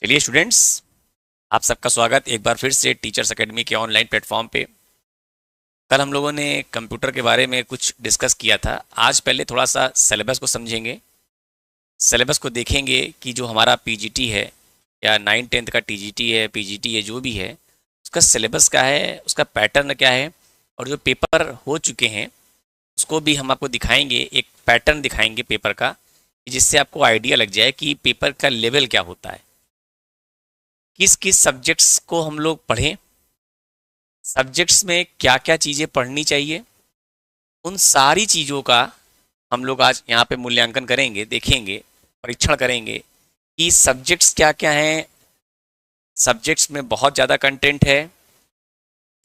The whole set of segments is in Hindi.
चलिए स्टूडेंट्स, आप सबका स्वागत एक बार फिर से टीचर्स एकेडमी के ऑनलाइन प्लेटफॉर्म पे। कल हम लोगों ने कंप्यूटर के बारे में कुछ डिस्कस किया था। आज पहले थोड़ा सा सिलेबस को समझेंगे, सिलेबस को देखेंगे कि जो हमारा पीजीटी है या 9th-10th का टीजीटी है, पीजीटी है, जो भी है उसका सिलेबस क्या है, उसका पैटर्न क्या है, और जो पेपर हो चुके हैं उसको भी हम आपको दिखाएंगे। एक पैटर्न दिखाएंगे पेपर का, जिससे आपको आइडिया लग जाए कि पेपर का लेवल क्या होता है, किस किस सब्जेक्ट्स को हम लोग पढ़ें, सब्जेक्ट्स में क्या क्या चीज़ें पढ़नी चाहिए, उन सारी चीज़ों का हम लोग आज यहाँ पे मूल्यांकन करेंगे, देखेंगे, परीक्षण करेंगे कि सब्जेक्ट्स क्या क्या हैं। सब्जेक्ट्स में बहुत ज़्यादा कंटेंट है,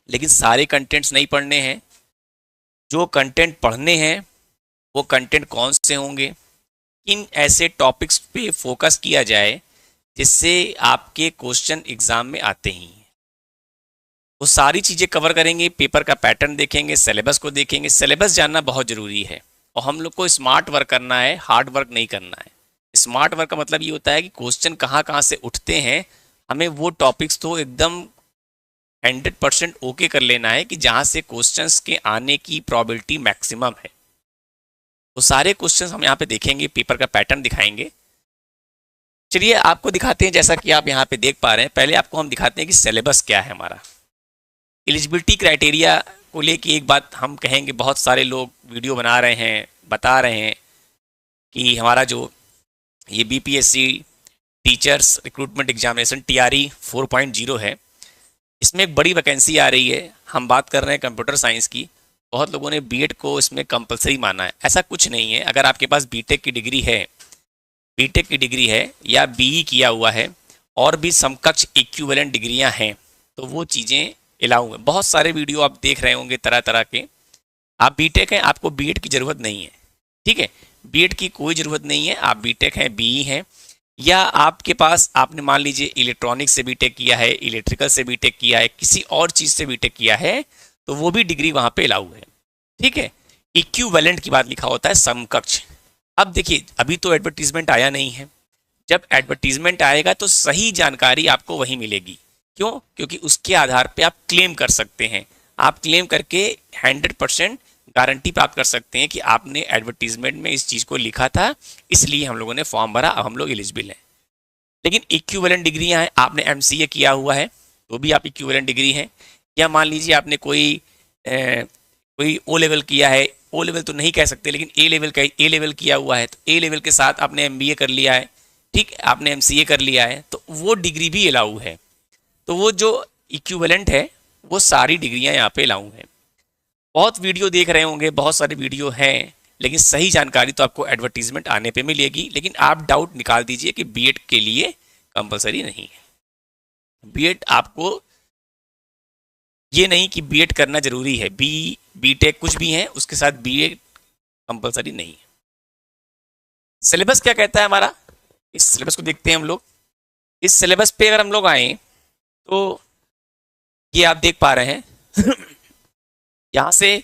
लेकिन सारे कंटेंट्स नहीं पढ़ने हैं। जो कंटेंट पढ़ने हैं वो कंटेंट कौन से होंगे, किन ऐसे टॉपिक्स पे फोकस किया जाए जिससे आपके क्वेश्चन एग्जाम में आते ही हैं। वो सारी चीज़ें कवर करेंगे, पेपर का पैटर्न देखेंगे, सिलेबस को देखेंगे। सिलेबस जानना बहुत ज़रूरी है और हम लोग को स्मार्ट वर्क करना है, हार्ड वर्क नहीं करना है। स्मार्ट वर्क का मतलब ये होता है कि क्वेश्चन कहाँ कहाँ से उठते हैं, हमें वो टॉपिक्स तो एकदम 100% ओके कर लेना है कि जहाँ से क्वेश्चंस के आने की प्रोबेबिलिटी मैक्सिमम है। वो सारे क्वेश्चंस हम यहाँ पे देखेंगे, पेपर का पैटर्न दिखाएंगे। चलिए आपको दिखाते हैं, जैसा कि आप यहाँ पे देख पा रहे हैं। पहले आपको हम दिखाते हैं कि सिलेबस क्या है हमारा। एलिजिबिलिटी क्राइटेरिया को लेके एक बात हम कहेंगे, बहुत सारे लोग वीडियो बना रहे हैं, बता रहे हैं कि हमारा जो ये BPSC teachers recruitment examination TRE 4.0 है, इसमें एक बड़ी वैकेंसी आ रही है। हम बात कर रहे हैं कंप्यूटर साइंस की। बहुत लोगों ने बीएड को इसमें कंपलसरी माना है। ऐसा कुछ नहीं है। अगर आपके पास बीटेक की डिग्री है, बीटेक की डिग्री है या बीई किया हुआ है और भी समकक्ष इक्विवेलेंट डिग्रियां हैं, तो वो चीज़ें अलाउ हैं। बहुत सारे वीडियो आप देख रहे होंगे तरह तरह के। आप बीटेक हैं, आपको बीएड की ज़रूरत नहीं है, ठीक है। बीएड की कोई ज़रूरत नहीं है। आप बीटेक हैं, बीई हैं, या आपके पास आपने मान लीजिए इलेक्ट्रॉनिक्स से बीटेक किया है, इलेक्ट्रिकल से बीटेक किया है, किसी और चीज़ से बीटेक किया है, तो वो भी डिग्री वहाँ पे अलाउ है, ठीक है। इक्विवेलेंट की बात लिखा होता है, समकक्ष। अब देखिए, अभी तो एडवर्टीजमेंट आया नहीं है। जब एडवर्टीजमेंट आएगा तो सही जानकारी आपको वहीं मिलेगी। क्यों? क्योंकि उसके आधार पे आप क्लेम कर सकते हैं। आप क्लेम करके 100% गारंटी प्राप्त कर सकते हैं कि आपने एडवर्टीजमेंट में इस चीज़ को लिखा था, इसलिए हम लोगों ने फॉर्म भरा, अब हम लोग एलिजिबल हैं। लेकिन इक्विवेलेंट डिग्रियां हैं। आपने एमसीए किया हुआ है तो भी आप इक्विवेलेंट डिग्री हैं, या मान लीजिए आपने कोई ओ लेवल किया है, ओ लेवल तो नहीं कह सकते, लेकिन ए लेवल किया हुआ है, तो ए लेवल के साथ आपने एमबीए कर लिया है, ठीक, आपने एमसीए कर लिया है, तो वो डिग्री भी अलाउ है। तो वो जो इक्विवेलेंट है वो सारी डिग्रियां यहाँ पे अलाउ हैं। बहुत वीडियो देख रहे होंगे, बहुत सारे वीडियो हैं, लेकिन सही जानकारी तो आपको एडवर्टीजमेंट आने पे मिलेगी। लेकिन आप डाउट निकाल दीजिए कि बीएड के लिए कंपलसरी नहीं है। बीएड आपको ये नहीं कि बीएड करना जरूरी है, बीटेक कुछ भी है, उसके साथ बीएड कंपलसरी नहीं है। सिलेबस क्या कहता है हमारा, इस सिलेबस को देखते हैं हम लोग। इस सिलेबस पे अगर हम लोग आए तो ये आप देख पा रहे हैं यहां से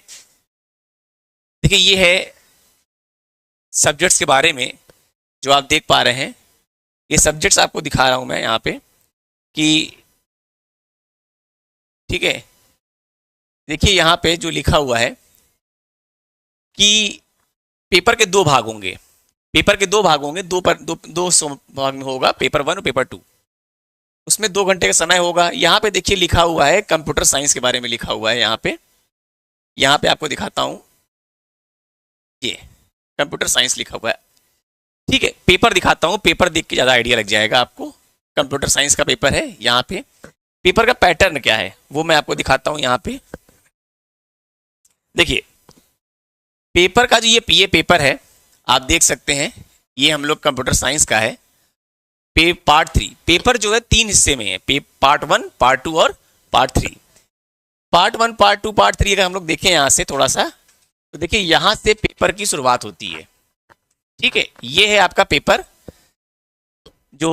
देखिए, ये है सब्जेक्ट्स के बारे में जो आप देख पा रहे हैं। ये सब्जेक्ट्स आपको दिखा रहा हूं मैं यहाँ पे कि, ठीक है, देखिए यहाँ पे जो लिखा हुआ है कि पेपर के दो भाग होंगे। पेपर के दो भाग होंगे, दो भाग में होगा, पेपर 1 और पेपर 2। उसमें 2 घंटे का समय होगा। यहाँ पे देखिए लिखा हुआ है कंप्यूटर साइंस के बारे में लिखा हुआ है। यहाँ पे आपको दिखाता हूँ, ये कंप्यूटर साइंस लिखा हुआ है, ठीक है। पेपर दिखाता हूँ, पेपर देख के ज़्यादा आइडिया लग जाएगा आपको। कंप्यूटर साइंस का पेपर है। यहाँ पे पेपर का पैटर्न क्या है वो मैं आपको दिखाता हूँ। यहाँ पे देखिए, पेपर का जो ये पेपर है, आप देख सकते हैं, ये हम लोग कंप्यूटर साइंस का है। पार्ट 3 पेपर जो है 3 हिस्से में है, पार्ट 1, पार्ट 2 और पार्ट 3। पार्ट 1, पार्ट 2, पार्ट 3 अगर हम लोग देखें यहाँ से थोड़ा सा, तो देखिए यहाँ से पेपर की शुरुआत होती है, ठीक है। ये है आपका पेपर जो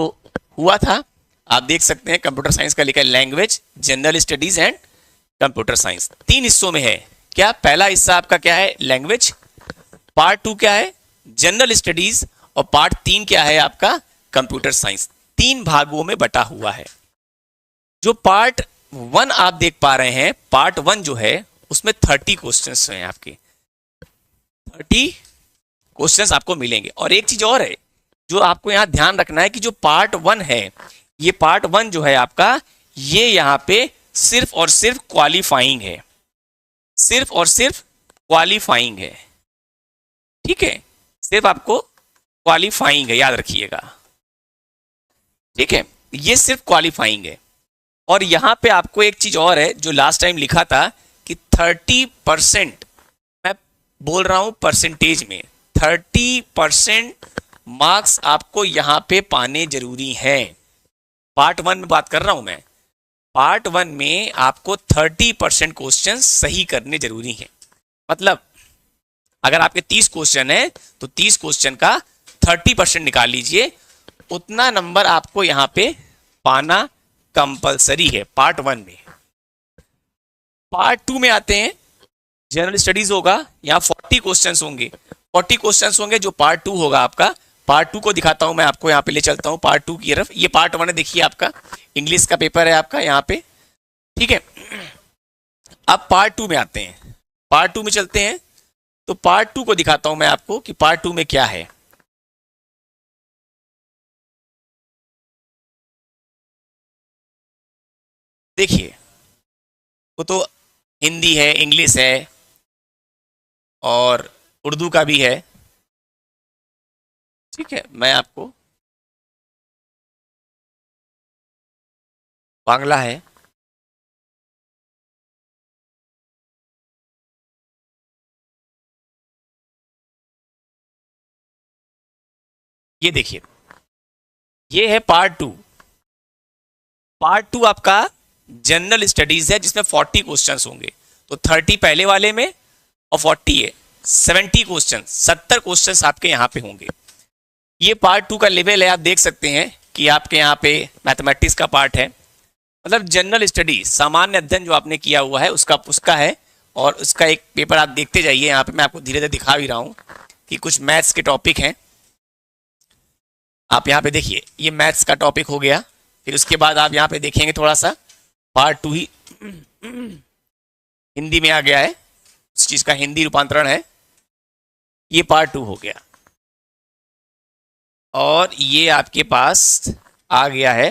हुआ था। आप देख सकते हैं कंप्यूटर साइंस का लिखा है language, general studies and computer science. 3 हिस्सों में है। क्या पहला हिस्सा आपका क्या है, लैंग्वेज, पार्ट 2 क्या है, जनरल स्टडीज, और पार्ट 3 क्या है आपका, कंप्यूटर साइंस। 3 भागों में बटा हुआ है। जो पार्ट 1 आप देख पा रहे हैं, पार्ट 1 जो है उसमें 30 क्वेश्चंस हैं आपके, 30 क्वेश्चंस आपको मिलेंगे। और एक चीज और है जो आपको यहां ध्यान रखना है कि जो पार्ट 1 है, ये पार्ट 1 जो है आपका, ये यहां पे सिर्फ और सिर्फ क्वालिफाइंग है, सिर्फ और सिर्फ क्वालिफाइंग है। ठीक है, सिर्फ आपको क्वालिफाइंग है, याद रखिएगा। ठीक है, ये सिर्फ क्वालिफाइंग है। और यहां पे आपको एक चीज और है जो लास्ट टाइम लिखा था कि 30%, मैं बोल रहा हूं परसेंटेज में, 30% मार्क्स आपको यहां पे पाने जरूरी हैं। पार्ट 1 में बात कर रहा हूं मैं, पार्ट 1 में आपको 30% क्वेश्चन सही करने जरूरी हैं। मतलब अगर आपके 30 क्वेश्चन है तो 30 क्वेश्चन का 30% निकाल लीजिए, उतना नंबर आपको यहां पे पाना कंपलसरी है पार्ट 1 में। पार्ट 2 में आते हैं, जनरल स्टडीज होगा, यहाँ 40 क्वेश्चंस होंगे, 40 क्वेश्चंस होंगे जो पार्ट 2 होगा आपका। पार्ट 2 को दिखाता हूं मैं आपको, यहाँ पे ले चलता हूं पार्ट 2 की तरफ। ये पार्ट 1 है, देखिए आपका इंग्लिश का पेपर है आपका यहाँ पे। ठीक है, अब पार्ट 2 में आते हैं, पार्ट 2 में चलते हैं। तो पार्ट 2 को दिखाता हूं मैं आपको कि पार्ट 2 में क्या है। देखिए, वो तो हिंदी है, इंग्लिश है और उर्दू का भी है। ठीक है, मैं आपको, बांग्ला है। ये देखिए, ये है पार्ट 2। पार्ट 2 आपका जनरल स्टडीज है जिसमें 40 क्वेश्चंस होंगे। तो 30 पहले वाले में और 40 है, 70 क्वेश्चन, 70 क्वेश्चंस आपके यहाँ पे होंगे। ये पार्ट 2 का लेवल है, आप देख सकते हैं कि आपके यहाँ पे मैथमेटिक्स का पार्ट है, मतलब जनरल स्टडी, सामान्य अध्ययन जो आपने किया हुआ है उसका है। और उसका एक पेपर आप देखते जाइए, यहाँ पे मैं आपको धीरे धीरे दिखा भी रहा हूँ कि कुछ मैथ्स के टॉपिक हैं। आप यहाँ पे देखिए, ये मैथ्स का टॉपिक हो गया। फिर उसके बाद आप यहाँ पे देखेंगे थोड़ा सा पार्ट 2 ही हिंदी में आ गया है, उस चीज का हिंदी रूपांतरण है। ये पार्ट 2 हो गया और ये आपके पास आ गया है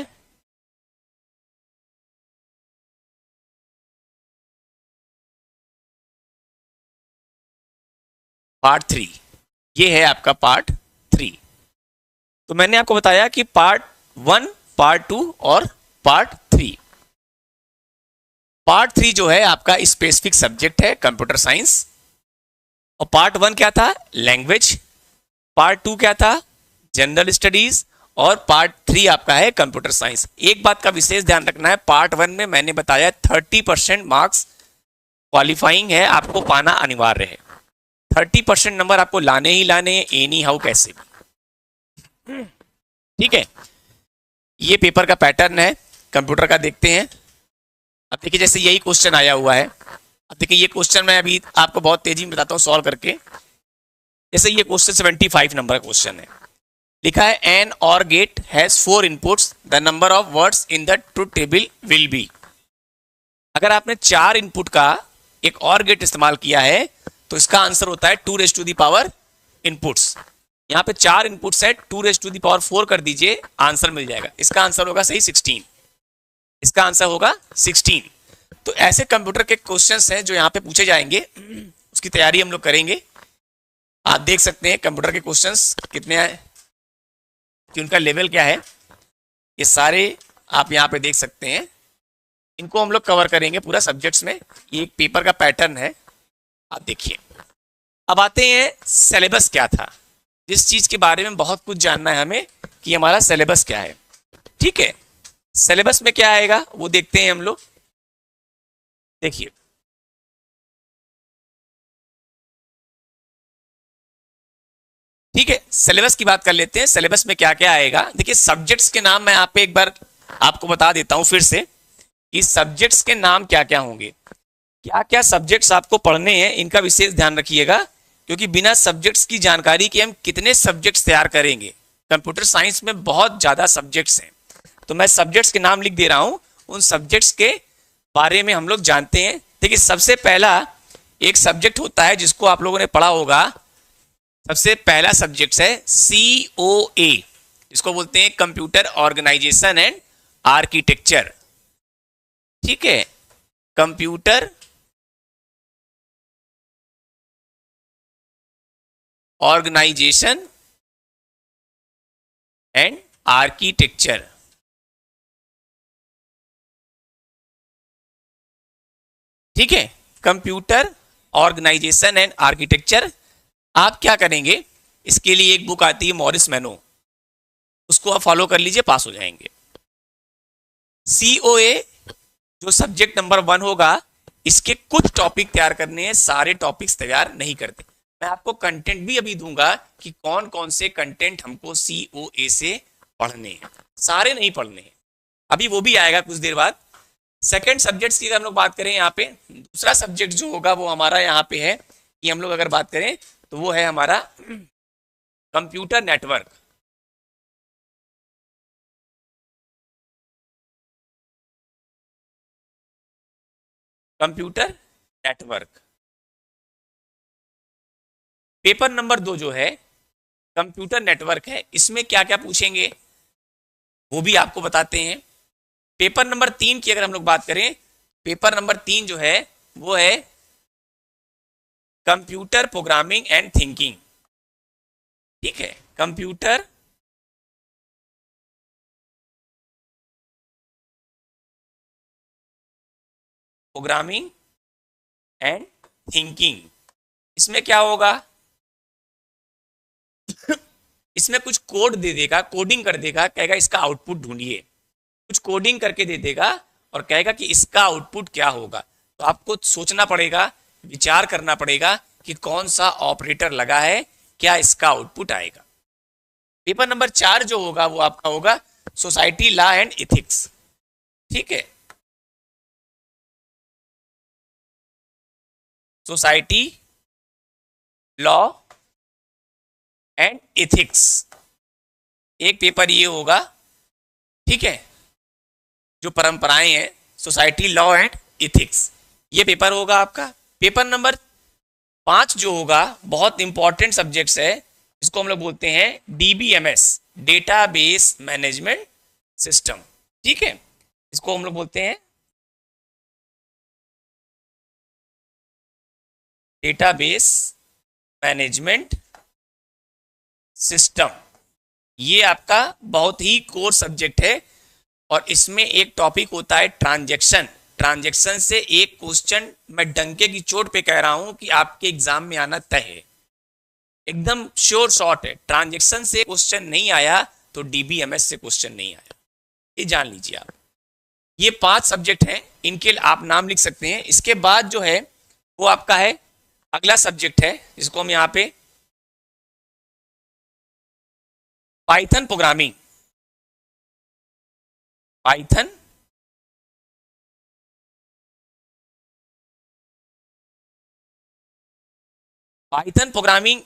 पार्ट 3। ये है आपका पार्ट 3। तो मैंने आपको बताया कि पार्ट 1, पार्ट 2 और पार्ट 3। पार्ट 3 जो है आपका स्पेसिफिक सब्जेक्ट है कंप्यूटर साइंस। और पार्ट 1 क्या था? लैंग्वेज। पार्ट 2 क्या था? General studies. और पार्ट 3 आपका है कंप्यूटर साइंस। एक बात का विशेष ध्यान रखना है, पार्ट 1 में मैंने बताया 30% मार्क्स क्वालिफाइंग है, आपको पाना अनिवार्य है। 30% नंबर आपको लाने ही लाने, एनी हाउ कैसे भी। ठीक है, ये पेपर का पैटर्न है कंप्यूटर का, देखते हैं। अब देखिए, जैसे यही क्वेश्चन आया हुआ है। अब देखिए, ये क्वेश्चन मैं अभी आपको बहुत तेजी में बताता हूँ सॉल्व करके। जैसे ये क्वेश्चन 75 नंबर का क्वेश्चन है, लिखा है an or gate has 4 inputs, the number of words in the truth table will be. अगर आपने 4 इनपुट का एक और गेट इस्तेमाल किया है तो इसका आंसर होता है 2 raise to the power inputs. यहाँ पे 4 इनपुट्स है, 2 रेज़ टू द पावर 4 कर दीजिए, आंसर मिल जाएगा। इसका आंसर होगा सही 16। इसका आंसर होगा 16। तो ऐसे कंप्यूटर के क्वेश्चंस हैं जो यहाँ पे पूछे जाएंगे, उसकी तैयारी हम लोग करेंगे। आप देख सकते हैं कंप्यूटर के क्वेश्चंस कितने हैं कि उनका लेवल क्या है, ये सारे आप यहाँ पे देख सकते हैं। इनको हम लोग कवर करेंगे पूरा सब्जेक्ट्स में। ये एक पेपर का पैटर्न है, आप देखिए। अब आते हैं सिलेबस क्या था, जिस चीज के बारे में बहुत कुछ जानना है हमें कि हमारा सिलेबस क्या है। ठीक है, सिलेबस में क्या आएगा वो देखते हैं हम लोग। देखिए, ठीक है, सिलेबस की बात कर लेते हैं। सिलेबस में क्या क्या आएगा, देखिए सब्जेक्ट्स के नाम मैं आप पे एक बार आपको बता देता हूं फिर से कि सब्जेक्ट्स के नाम क्या क्या होंगे, क्या क्या सब्जेक्ट्स आपको पढ़ने हैं, इनका विशेष ध्यान रखिएगा। क्योंकि बिना सब्जेक्ट्स की जानकारी के हम कितने सब्जेक्ट्स तैयार करेंगे। कंप्यूटर साइंस में बहुत ज्यादा सब्जेक्ट्स हैं, तो मैं सब्जेक्ट्स के नाम लिख दे रहा हूं, उन सब्जेक्ट्स के बारे में हम लोग जानते हैं। देखिए सबसे पहला एक सब्जेक्ट होता है जिसको आप लोगों ने पढ़ा होगा, सबसे पहला सब्जेक्ट है COA, जिसको बोलते हैं कंप्यूटर ऑर्गेनाइजेशन एंड आर्किटेक्चर। ठीक है, कंप्यूटर ऑर्गेनाइजेशन एंड आर्किटेक्चर। ठीक है, कंप्यूटर ऑर्गेनाइजेशन एंड आर्किटेक्चर। आप क्या करेंगे, इसके लिए एक बुक आती है मॉरिस मैनो, उसको आप फॉलो कर लीजिए, पास हो जाएंगे। COA जो सब्जेक्ट नंबर 1 होगा, इसके कुछ टॉपिक तैयार करने हैं, सारे टॉपिक्स तैयार नहीं करते। मैं आपको कंटेंट भी अभी दूंगा कि कौन कौन से कंटेंट हमको COA से पढ़ने हैं, सारे नहीं पढ़ने हैं, अभी वो भी आएगा कुछ देर बाद। सेकंड सब्जेक्ट्स की अगर हम लोग बात करें, यहाँ पे दूसरा सब्जेक्ट जो होगा वो हमारा यहाँ पे है कि हम लोग अगर बात करें तो वो है हमारा computer network. Computer network. Paper number 2 जो है कंप्यूटर नेटवर्क है, इसमें क्या क्या पूछेंगे वो भी आपको बताते हैं। पेपर नंबर 3 की अगर हम लोग बात करें, पेपर नंबर 3 जो है वो है कंप्यूटर प्रोग्रामिंग एंड थिंकिंग। ठीक है, कंप्यूटर प्रोग्रामिंग एंड थिंकिंग। इसमें क्या होगा, इसमें कुछ कोड दे देगा, कोडिंग कर देगा, कहेगा इसका आउटपुट ढूंढिए, कुछ कोडिंग करके दे देगा और कहेगा कि इसका आउटपुट क्या होगा। तो आपको सोचना पड़ेगा, विचार करना पड़ेगा कि कौन सा ऑपरेटर लगा है, क्या इसका आउटपुट आएगा। पेपर नंबर 4 जो होगा वो आपका होगा सोसाइटी लॉ एंड एथिक्स। ठीक है, सोसाइटी लॉ एंड एथिक्स एक पेपर ये होगा। ठीक है, जो परंपराएं हैं, सोसाइटी लॉ एंड एथिक्स, ये पेपर होगा आपका। पेपर नंबर 5 जो होगा बहुत इंपॉर्टेंट सब्जेक्ट्स है, इसको हम लोग बोलते हैं DBMS, डेटाबेस मैनेजमेंट सिस्टम। ठीक है, इसको हम लोग बोलते हैं डेटाबेस मैनेजमेंट सिस्टम। ये आपका बहुत ही कोर सब्जेक्ट है और इसमें एक टॉपिक होता है ट्रांजैक्शन। ट्रांजैक्शन से एक क्वेश्चन मैं डंके की चोट पे कह रहा हूं कि आपके एग्जाम में आना तय है, एकदम श्योर शॉट है। ट्रांजैक्शन से क्वेश्चन नहीं आया तो DBMS से क्वेश्चन नहीं आया, ये जान लीजिए आप। ये 5 सब्जेक्ट हैं, इनके आप नाम लिख सकते हैं। इसके बाद जो है वो आपका है अगला सब्जेक्ट है, जिसको हम यहाँ पे Python programming, Python Python programming.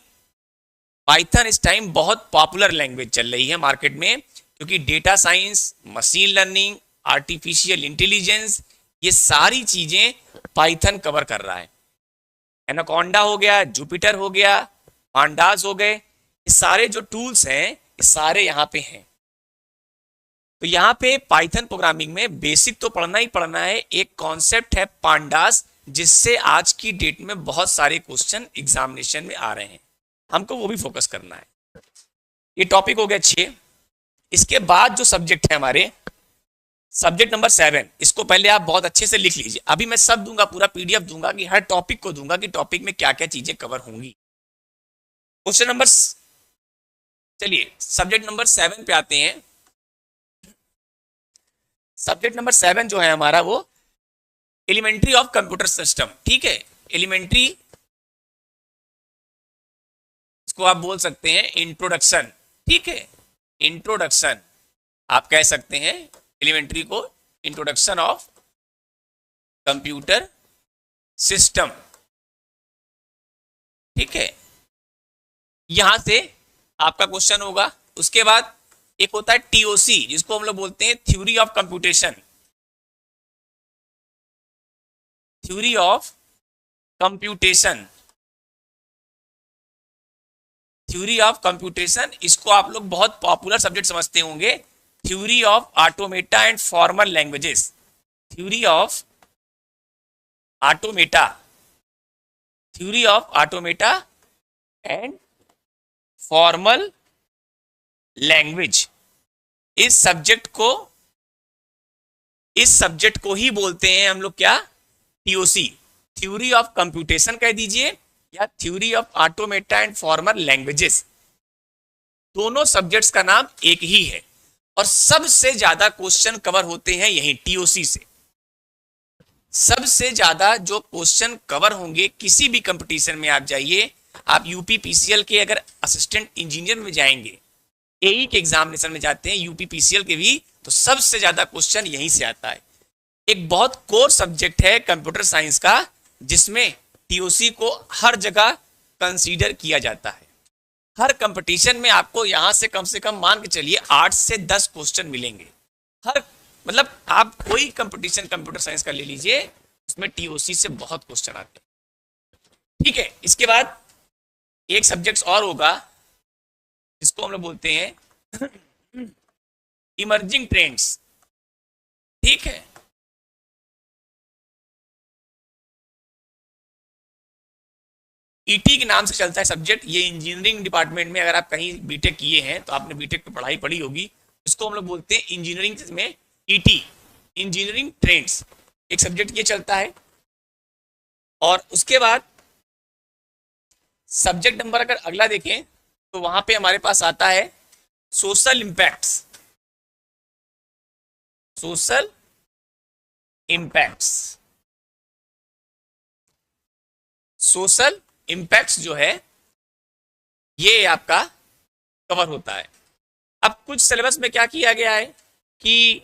Python इस टाइम बहुत पॉपुलर लैंग्वेज चल रही है मार्केट में, क्योंकि data science, machine learning, artificial intelligence, ये सारी चीजें पाइथन कवर कर रहा है। एनाकोंडा हो गया, जुपिटर हो गया, पांडास हो गए, ये सारे जो टूल्स हैं ये सारे यहाँ पे हैं। तो यहाँ पे पाइथन प्रोग्रामिंग में बेसिक तो पढ़ना ही पढ़ना है। एक कॉन्सेप्ट है पांडास, जिससे आज की डेट में बहुत सारे क्वेश्चन एग्जामिनेशन में आ रहे हैं, हमको वो भी फोकस करना है। ये टॉपिक हो गया 6। इसके बाद जो सब्जेक्ट है हमारे, सब्जेक्ट नंबर 7, इसको पहले आप बहुत अच्छे से लिख लीजिए। अभी मैं सब दूंगा, पूरा PDF दूंगा कि हर टॉपिक को दूंगा कि टॉपिक में क्या क्या चीजें कवर होंगी। क्वेश्चन नंबर, चलिए सब्जेक्ट नंबर 7 पे आते हैं। सब्जेक्ट नंबर 7 जो है हमारा वो एलिमेंट्री ऑफ कंप्यूटर सिस्टम। ठीक है, एलिमेंट्री, इसको आप बोल सकते हैं इंट्रोडक्शन। ठीक है, इंट्रोडक्शन आप कह सकते हैं एलिमेंट्री को, इंट्रोडक्शन ऑफ कंप्यूटर सिस्टम। ठीक है, यहां से आपका क्वेश्चन होगा। उसके बाद एक होता है टीओसी जिसको हम लोग बोलते हैं theory of computation, theory of computation, theory of computation. इसको आप लोग बहुत पॉपुलर सब्जेक्ट समझते होंगे, theory of automata and formal languages, theory of automata, theory of automata and formal language. इस सब्जेक्ट को ही बोलते हैं हम लोग क्या, टीओसी, थ्योरी ऑफ कंप्यूटेशन कह दीजिए या theory of automata and formal languages. दोनों सब्जेक्ट्स का नाम एक ही है और सबसे ज्यादा क्वेश्चन कवर होते हैं यही टीओसी से। सबसे ज्यादा जो क्वेश्चन कवर होंगे किसी भी कंपटीशन में आप जाइए, आप यूपी पीसीएल के अगर असिस्टेंट इंजीनियर में जाएंगे, एई के एग्जामिनेशन में जाते हैं, यूपी पीसीएल के भी, तो सबसे ज्यादा क्वेश्चन यहीं से आता है। एक बहुत कोर सब्जेक्ट है कंप्यूटर साइंस का, जिसमें टीओसी को हर जगह कंसीडर किया जाता है। हर कंपटीशन में आपको यहां से कम मान के चलिए 8 से 10 क्वेश्चन मिलेंगे। हर मतलब आप कोई कंपटीशन कंप्यूटर साइंस का ले लीजिए, उसमें टीओसी से बहुत क्वेश्चन आते हैं। ठीक है, इसके बाद एक सब्जेक्ट और होगा जिसको हम लोग बोलते हैं इमर्जिंग ट्रेंड्स। ठीक है, ईटी के नाम से चलता है सब्जेक्ट। ये इंजीनियरिंग डिपार्टमेंट में अगर आप कहीं बीटेक किए हैं तो आपने बीटेक की पढ़ाई पढ़ी होगी। इसको हम लोग बोलते हैं इंजीनियरिंग में ईटी, इंजीनियरिंग ट्रेंड्स, एक सब्जेक्ट ये चलता है। और उसके बाद सब्जेक्ट नंबर अगर अगला देखें तो वहां पे हमारे पास आता है social impacts, social impacts. Social impacts जो है ये आपका कवर होता है। अब कुछ सिलेबस में क्या किया गया है कि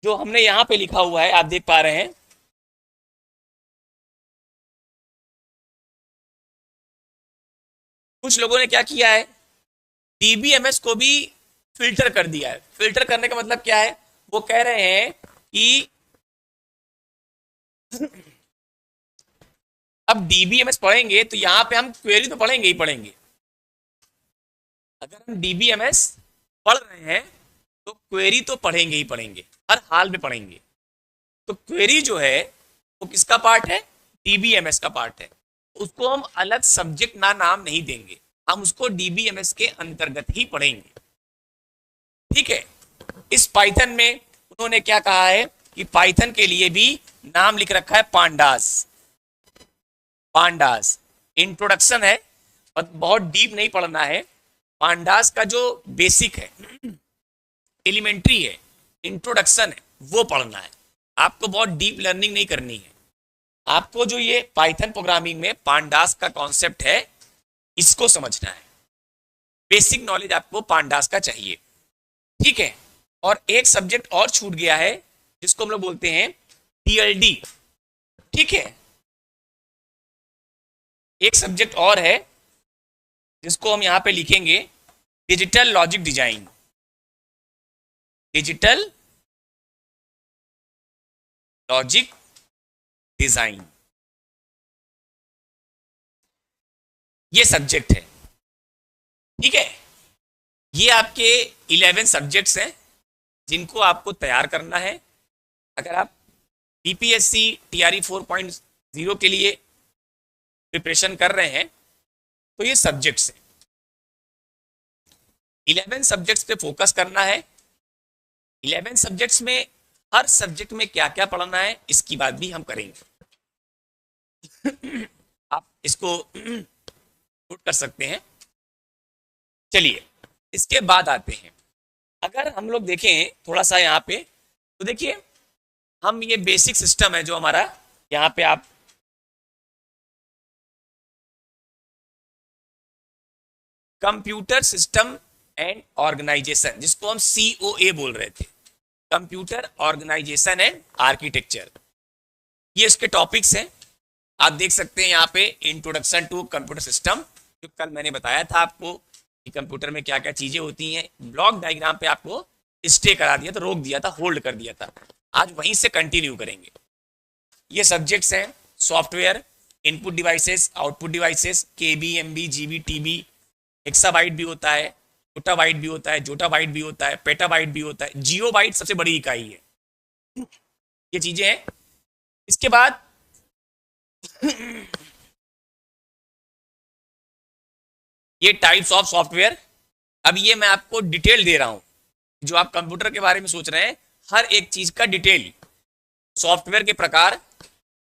जो हमने यहां पे लिखा हुआ है आप देख पा रहे हैं, कुछ लोगों ने क्या किया है, डीबीएमएस को भी फिल्टर कर दिया है। फिल्टर करने का मतलब क्या है, वो कह रहे हैं कि अब डीबीएमएस पढ़ेंगे तो यहां पे हम क्वेरी तो पढ़ेंगे ही पढ़ेंगे। अगर हम डीबीएमएस पढ़ रहे हैं तो क्वेरी तो पढ़ेंगे ही पढ़ेंगे, हर हाल में पढ़ेंगे। तो क्वेरी जो है वो किसका पार्ट है, डीबीएमएस का पार्ट है। उसको हम अलग सब्जेक्ट ना नाम नहीं देंगे, हम उसको डीबीएमएस के अंतर्गत ही पढ़ेंगे। ठीक है, इस पाइथन में उन्होंने क्या कहा है कि पाइथन के लिए भी नाम लिख रखा है पांडास। पांडास इंट्रोडक्शन है, बहुत डीप नहीं पढ़ना है। पांडास का जो बेसिक है, एलिमेंट्री है, इंट्रोडक्शन है, वो पढ़ना है। आपको बहुत डीप लर्निंग नहीं करनी है। आपको जो ये पाइथन प्रोग्रामिंग में पांडास का कॉन्सेप्ट है, इसको समझना है। बेसिक नॉलेज आपको पांडास का चाहिए। ठीक है, और एक सब्जेक्ट और छूट गया है जिसको हम लोग बोलते हैं टीएलडी। ठीक है, एक सब्जेक्ट और है जिसको हम यहां पे लिखेंगे digital logic design, digital logic design, ये सब्जेक्ट है। ठीक है, ये आपके 11 सब्जेक्ट्स हैं जिनको आपको तैयार करना है। अगर आप बीपीएससी टीआरई 4.0 के लिए प्रिपरेशन कर रहे हैं तो ये सब्जेक्ट्स हैं। 11 सब्जेक्ट्स पे फोकस करना है। 11 सब्जेक्ट्स में हर सब्जेक्ट में क्या क्या पढ़ना है इसकी बात भी हम करेंगे। आप इसको नोट कर सकते हैं। चलिए, इसके बाद आते हैं, अगर हम लोग देखें थोड़ा सा यहाँ पे, तो देखिए हम ये बेसिक सिस्टम है जो हमारा यहाँ पे आप कंप्यूटर सिस्टम एंड ऑर्गेनाइजेशन, जिसको हम सीओए बोल रहे थे, कंप्यूटर ऑर्गेनाइजेशन एंड आर्किटेक्चर, ये इसके टॉपिक्स हैं। आप देख सकते हैं यहाँ पे इंट्रोडक्शन टू कंप्यूटर सिस्टम, जो कल मैंने बताया था आपको कि कंप्यूटर में क्या क्या चीजें होती हैं। ब्लॉक डायग्राम पे आपको स्टे करा दिया था, रोक दिया था, होल्ड कर दिया था। आज वहीं से कंटिन्यू करेंगे। ये सब्जेक्ट्स हैं software, input devices, output devices, KB, MB, GB, TB, hexabyte भी होता है, ओटाबाइट भी होता है, जोटाबाइट भी होता है, पेटाबाइट भी होता है, जियोबाइट सबसे बड़ी इकाई है। ये चीजें हैं। इसके बाद ये टाइप्स ऑफ सॉफ्टवेयर। अब ये मैं आपको डिटेल दे रहा हूं, जो आप कंप्यूटर के बारे में सोच रहे हैं, हर एक चीज का डिटेल। सॉफ्टवेयर के प्रकार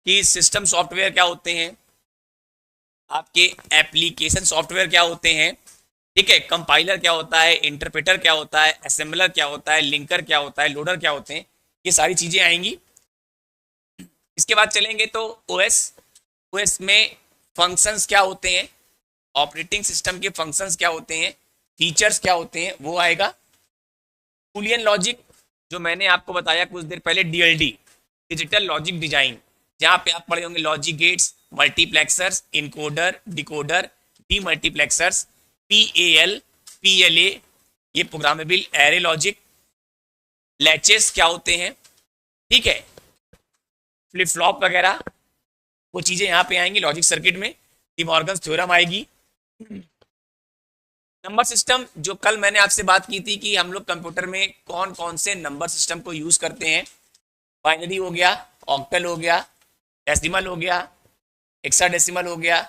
कि सिस्टम सॉफ्टवेयर क्या होते हैं, आपके एप्लीकेशन सॉफ्टवेयर क्या होते हैं, ठीक है, कंपाइलर क्या होता है, इंटरप्रेटर क्या होता है, असेंबलर क्या होता है, लिंकर क्या होता है, लोडर क्या होते हैं, ये सारी चीजें आएंगी। इसके बाद चलेंगे तो ओएस। ओएस में फंक्शंस क्या होते हैं, ऑपरेटिंग सिस्टम के फंक्शंस क्या होते हैं, फीचर्स क्या होते हैं, वो आएगा। बूलियन लॉजिक, जो मैंने आपको बताया कुछ देर पहले, डीएलडी, डिजिटल लॉजिक डिजाइन, जहां पे आप पढ़े होंगे logic gates, multiplexers, encoder, decoder, demultiplexers, PAL, PLA, ये प्रोग्रामेबल एरे लॉजिक, लैचेस क्या होते हैं, ठीक है, फ्लिप फ्लॉप वगैरह, वो चीजें यहाँ पे आएंगी लॉजिक सर्किट में। डी मॉर्गन्स थ्योरम आएगी। नंबर सिस्टम, जो कल मैंने आपसे बात की थी कि हम लोग कंप्यूटर में कौन कौन से नंबर सिस्टम को यूज करते हैं। बाइनरी हो गया, ऑक्टल हो गया, डेसिमल हो गया, हेक्साडेसिमल हो गया,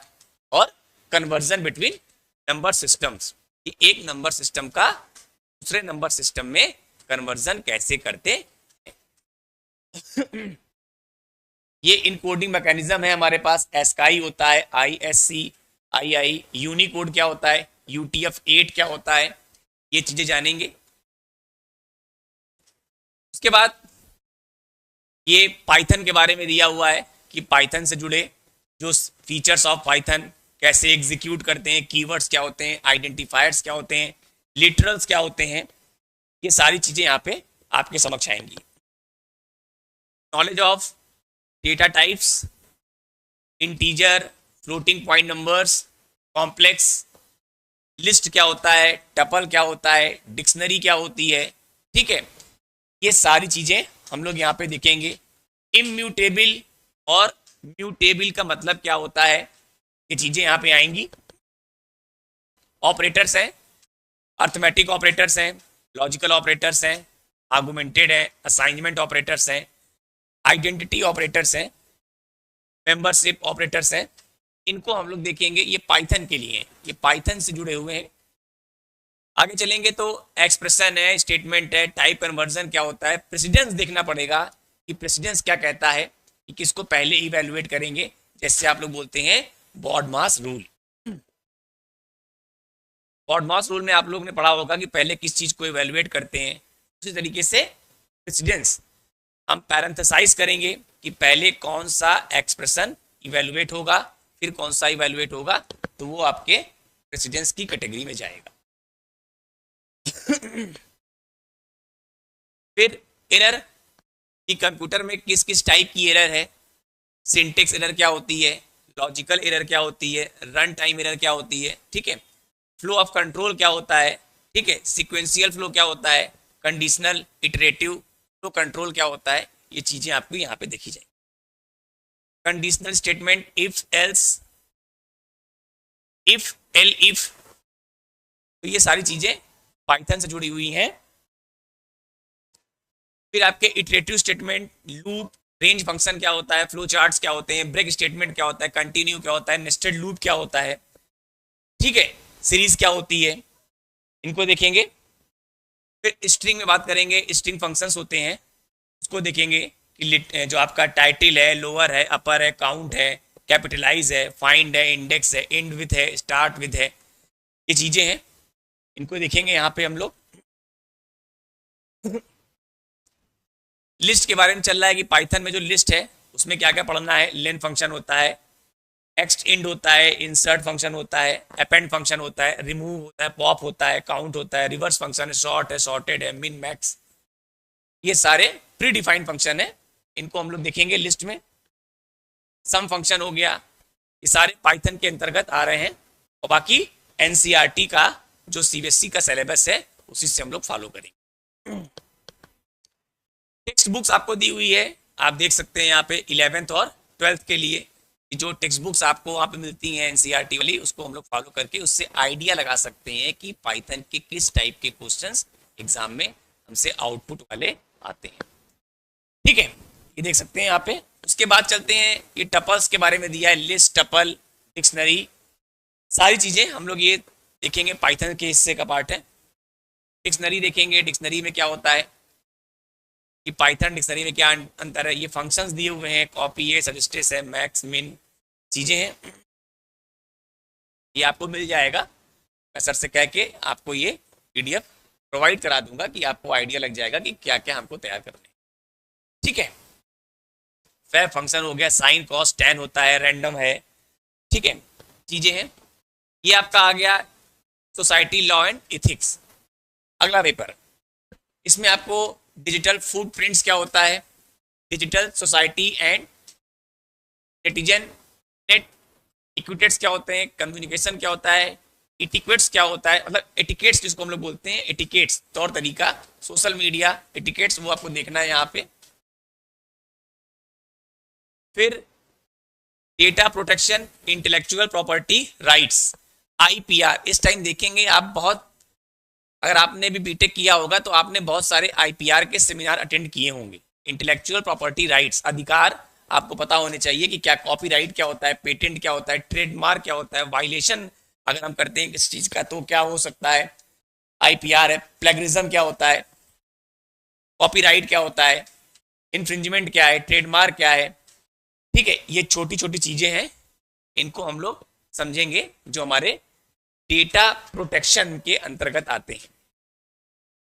और कन्वर्जन बिटवीन नंबर सिस्टम्स, कि एक नंबर सिस्टम का दूसरे नंबर सिस्टम में कन्वर्जन कैसे करते ये इनकोडिंग मैकेनिज्म है हमारे पास। एस्काई होता है, आईएससी, आई, यूनिकोड क्या होता है, UTF-8 क्या होता है, ये चीजें जानेंगे। उसके बाद ये पाइथन के बारे में दिया हुआ है कि पाइथन से जुड़े जो फीचर्स ऑफ पाइथन, कैसे एग्जीक्यूट करते हैं, कीवर्ड्स क्या होते हैं, आइडेंटिफायर्स क्या होते हैं, लिटरल्स क्या होते हैं, ये सारी चीजें यहाँ पे आपके समक्ष आएंगी। Knowledge of data types, integer, floating point numbers, complex, list क्या होता है, टपल क्या होता है, डिक्शनरी क्या होती है, ठीक है, ये सारी चीजें हम लोग यहाँ पे देखेंगे। इम्यूटेबल और म्यूटेबल का मतलब क्या होता है, ये चीजें यहाँ पे आएंगी। ऑपरेटर्स हैं, अर्थमेटिक ऑपरेटर्स हैं, लॉजिकल ऑपरेटर्स हैं, आर्गुमेंटेड है, असाइनमेंट ऑपरेटर्स हैं, आइडेंटिटी ऑपरेटर्स हैं, मेंबरशिप ऑपरेटर्स हैं। इनको हम लोग देखेंगे, ये पाइथन के लिए हैं, ये पाइथन से जुड़े हुए हैं। आगे चलेंगे तो एक्सप्रेशन है, स्टेटमेंट है, टाइप कन्वर्जन क्या होता है, प्रेसिडेंस देखना पड़ेगा कि प्रेसिडेंस क्या कहता है, कि किसको पहले इवेलुएट करेंगे, जैसे आप लोग बोलते हैं बॉडमास रूल। बॉडमास रूल में आप लोग ने पढ़ा होगा कि पहले किस चीज को इवेलुएट करते हैं, उसी तरीके से प्रेसिडेंस हम पैरेंथेसाइज करेंगे कि पहले कौन सा एक्सप्रेशन इवेलुएट होगा, फिर कौन सा इवेलुएट होगा, तो वो आपके प्रेसिडेंस की कैटेगरी में जाएगा। फिर एरर, कि कंप्यूटर में किस किस टाइप की एरर है, सिंटेक्स एरर क्या होती है, लॉजिकल एरर क्या होती है, रन टाइम एरर क्या होती है, ठीक है, फ्लो ऑफ कंट्रोल क्या होता है, ठीक है, सीक्वेंशियल फ्लो क्या होता है, कंडीशनल, इटरेटिव फ्लो कंट्रोल क्या होता है, ये चीजें आपको यहाँ पे देखी जाएगी। Conditional statement, if else, if L if, तो ये सारी चीजें पाइथन से जुड़ी हुई हैं। फिर आपके iterative statement, loop, range function क्या होता है, फ्लो चार्ट्स क्या होते हैं, ब्रेक स्टेटमेंट क्या होता है, कंटिन्यू क्या होता है, नेस्टेड लूप क्या होता है, ठीक है, सीरीज क्या होती है, इनको देखेंगे। फिर स्ट्रिंग में बात करेंगे, स्ट्रिंग फंक्शंस होते हैं, उसको देखेंगे कि जो आपका टाइटल है, लोअर है, अपर है, काउंट है, कैपिटलाइज है, फाइंड है, इंडेक्स है, एंड विथ है, स्टार्ट विथ है, ये चीजें हैं, इनको देखेंगे यहाँ पे हम लोग। लिस्ट के बारे में चल रहा है कि पाइथन में जो लिस्ट है उसमें क्या क्या पढ़ना है, लेन फंक्शन होता है, एक्स्ट इंड होता है, इंसर्ट फंक्शन होता है, अपेंड फंक्शन होता है, रिमूव होता है, पॉप होता है, काउंट होता है, रिवर्स फंक्शन है, शॉर्ट है, सॉर्टेड है, मिन मैक्स, ये सारे प्री डिफाइंड फंक्शन है, इनको हम लोग देखेंगे लिस्ट में। सम फंक्शन हो गया, ये सारे पाइथन के अंतर्गत आ रहे हैं, और बाकी एनसीईआरटी का जो सीबीएसई का सिलेबस है उसी से हम लोग फॉलो करेंगे। टेक्स्ट बुक्स आपको दी हुई है, आप देख सकते हैं यहाँ पे 11th और 12th के लिए जो टेक्स्ट बुक्स आपको वहाँ पे मिलती हैं एनसीईआरटी वाली, उसको हम लोग फॉलो करके उससे आइडिया लगा सकते हैं कि पाइथन के किस टाइप के क्वेश्चंस एग्जाम में हमसे आउटपुट वाले आते हैं। ठीक है, ये देख सकते हैं यहाँ पे। उसके बाद चलते हैं, ये टपल्स के बारे में दिया है, लिस्ट, टपल, डिक्शनरी, सारी चीजें हम लोग ये देखेंगे, पाइथन के हिस्से का पार्ट है। डिक्शनरी देखेंगे, डिक्शनरी में क्या होता है कि पाइथन डिक्शनरी में क्या अंतर है। ये फंक्शंस दिए हुए हैं, कॉपी है, सजेस्टिस है, मैक्स, मिन चीजें हैं, ये आपको मिल जाएगा। मैं सर से कह के आपको ये पीडीएफ प्रोवाइड करा दूंगा कि आपको आइडिया लग जाएगा कि क्या क्या हमको तैयार करना है। ठीक है, फैब फंक्शन हो गया, साइन, कॉस, टैन होता है, रैंडम है। ठीक है, चीजें हैं। ये आपका आ गया सोसाइटी, लॉ एंड इथिक्स। अगला पेपर, इसमें आपको डिजिटल फुटप्रिंट्स क्या होता है, digital society and netizen net etiquettes क्या होते हैं, कम्युनिकेशन क्या होता है, एटिकेट्स क्या होता है, मतलब एटिकेट्स जिसको हम लोग बोलते हैं, एटिकेट्स तौर तरीका, सोशल मीडिया एटिकेट्स, वो आपको देखना है यहाँ पे। फिर data protection, intellectual property rights, IPR. इस टाइम देखेंगे आप, बहुत अगर आपने भी बीटेक किया होगा तो आपने बहुत सारे आईपीआर के सेमिनार अटेंड किए होंगे। इंटेलेक्चुअल प्रॉपर्टी राइट्स, अधिकार आपको पता होने चाहिए कि क्या कॉपीराइट क्या होता है, पेटेंट क्या होता है, ट्रेडमार्क क्या होता है, वायलेशन अगर हम करते हैं किसी चीज का तो क्या हो सकता है, आईपीआर है। प्लेगरिज्म क्या होता है, कॉपीराइट क्या होता है, इन्फ्रिंजमेंट क्या है, ट्रेडमार्क क्या है। ठीक है, ये छोटी छोटी चीजें हैं, इनको हम लोग समझेंगे जो हमारे डेटा प्रोटेक्शन के अंतर्गत आते हैं।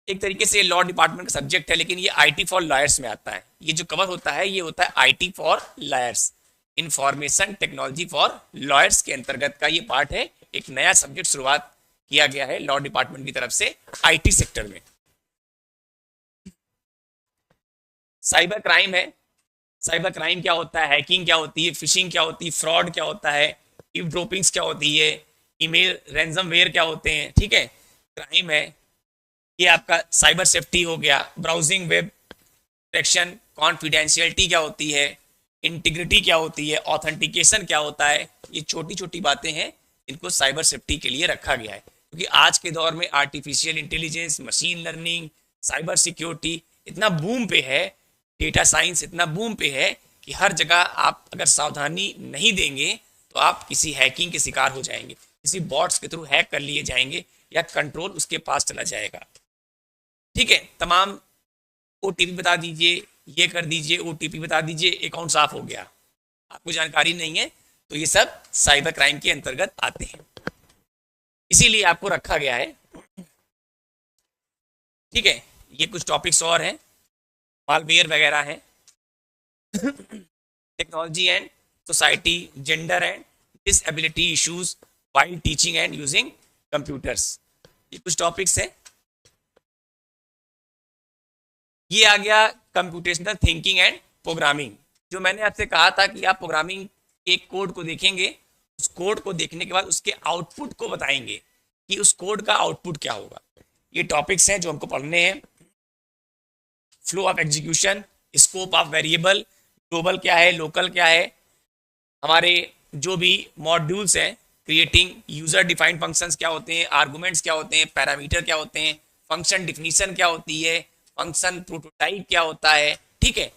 एक तरीके से लॉ डिपार्टमेंट का सब्जेक्ट है, लेकिन ये आईटी फॉर लॉयर्स में आता है। ये जो कवर होता है ये होता है IT for lawyers, information technology for lawyers के अंतर्गत का ये पार्ट है। एक नया सब्जेक्ट शुरुआत किया गया है लॉ डिपार्टमेंट की तरफ से आईटी सेक्टर में। साइबर क्राइम है, साइबर क्राइम क्या होता है, हैकिंग क्या होती है, फिशिंग क्या होती है, फ्रॉड क्या होता है, ईवड्रॉपिंग्स क्या होती है, ईमेल रैंसमवेयर क्या होते हैं। ठीक है, क्राइम है। ये आपका साइबर सेफ्टी हो गया, ब्राउजिंग, वेब प्रोटेक्शन, कॉन्फिडेंशियलिटी क्या होती है, इंटीग्रिटी क्या होती है, ऑथेंटिकेशन क्या होता है। ये छोटी छोटी बातें हैं, इनको साइबर सेफ्टी के लिए रखा गया है, क्योंकि आज के दौर में artificial intelligence, machine learning, cyber security इतना बूम पे है, डेटा साइंस इतना बूम पे है कि हर जगह आप अगर सावधानी नहीं देंगे तो आप किसी हैकिंग के शिकार हो जाएंगे, किसी बॉट्स के थ्रू हैक कर लिए जाएंगे या कंट्रोल उसके पास चला जाएगा। ठीक है, तमाम ओटीपी बता दीजिए, ये कर दीजिए, ओटीपी बता दीजिए, अकाउंट साफ हो गया, आपको जानकारी नहीं है, तो ये सब साइबर क्राइम के अंतर्गत आते हैं, इसीलिए आपको रखा गया है। ठीक है, ये कुछ टॉपिक्स और हैं, मालवेयर वगैरह हैं, technology and society, gender and disability issues while teaching and using computers, ये कुछ टॉपिक्स हैं। ये आ गया कंप्यूटेशनल थिंकिंग एंड प्रोग्रामिंग। जो मैंने आपसे कहा था कि आप प्रोग्रामिंग के कोड को देखेंगे, उस कोड को देखने के बाद उसके आउटपुट को बताएंगे कि उस कोड का आउटपुट क्या होगा। ये टॉपिक्स हैं जो हमको पढ़ने हैं। Flow of execution, scope of variable, global क्या है, लोकल क्या है, हमारे जो भी मॉड्यूल्स हैं, क्रिएटिंग यूजर डिफाइंड फंक्शंस क्या होते हैं, आर्गुमेंट्स क्या होते हैं, पैरामीटर क्या होते हैं, फंक्शन डिफिनीशन क्या होती है, फंक्शन प्रोटोटाइप क्या होता है। ठीक है,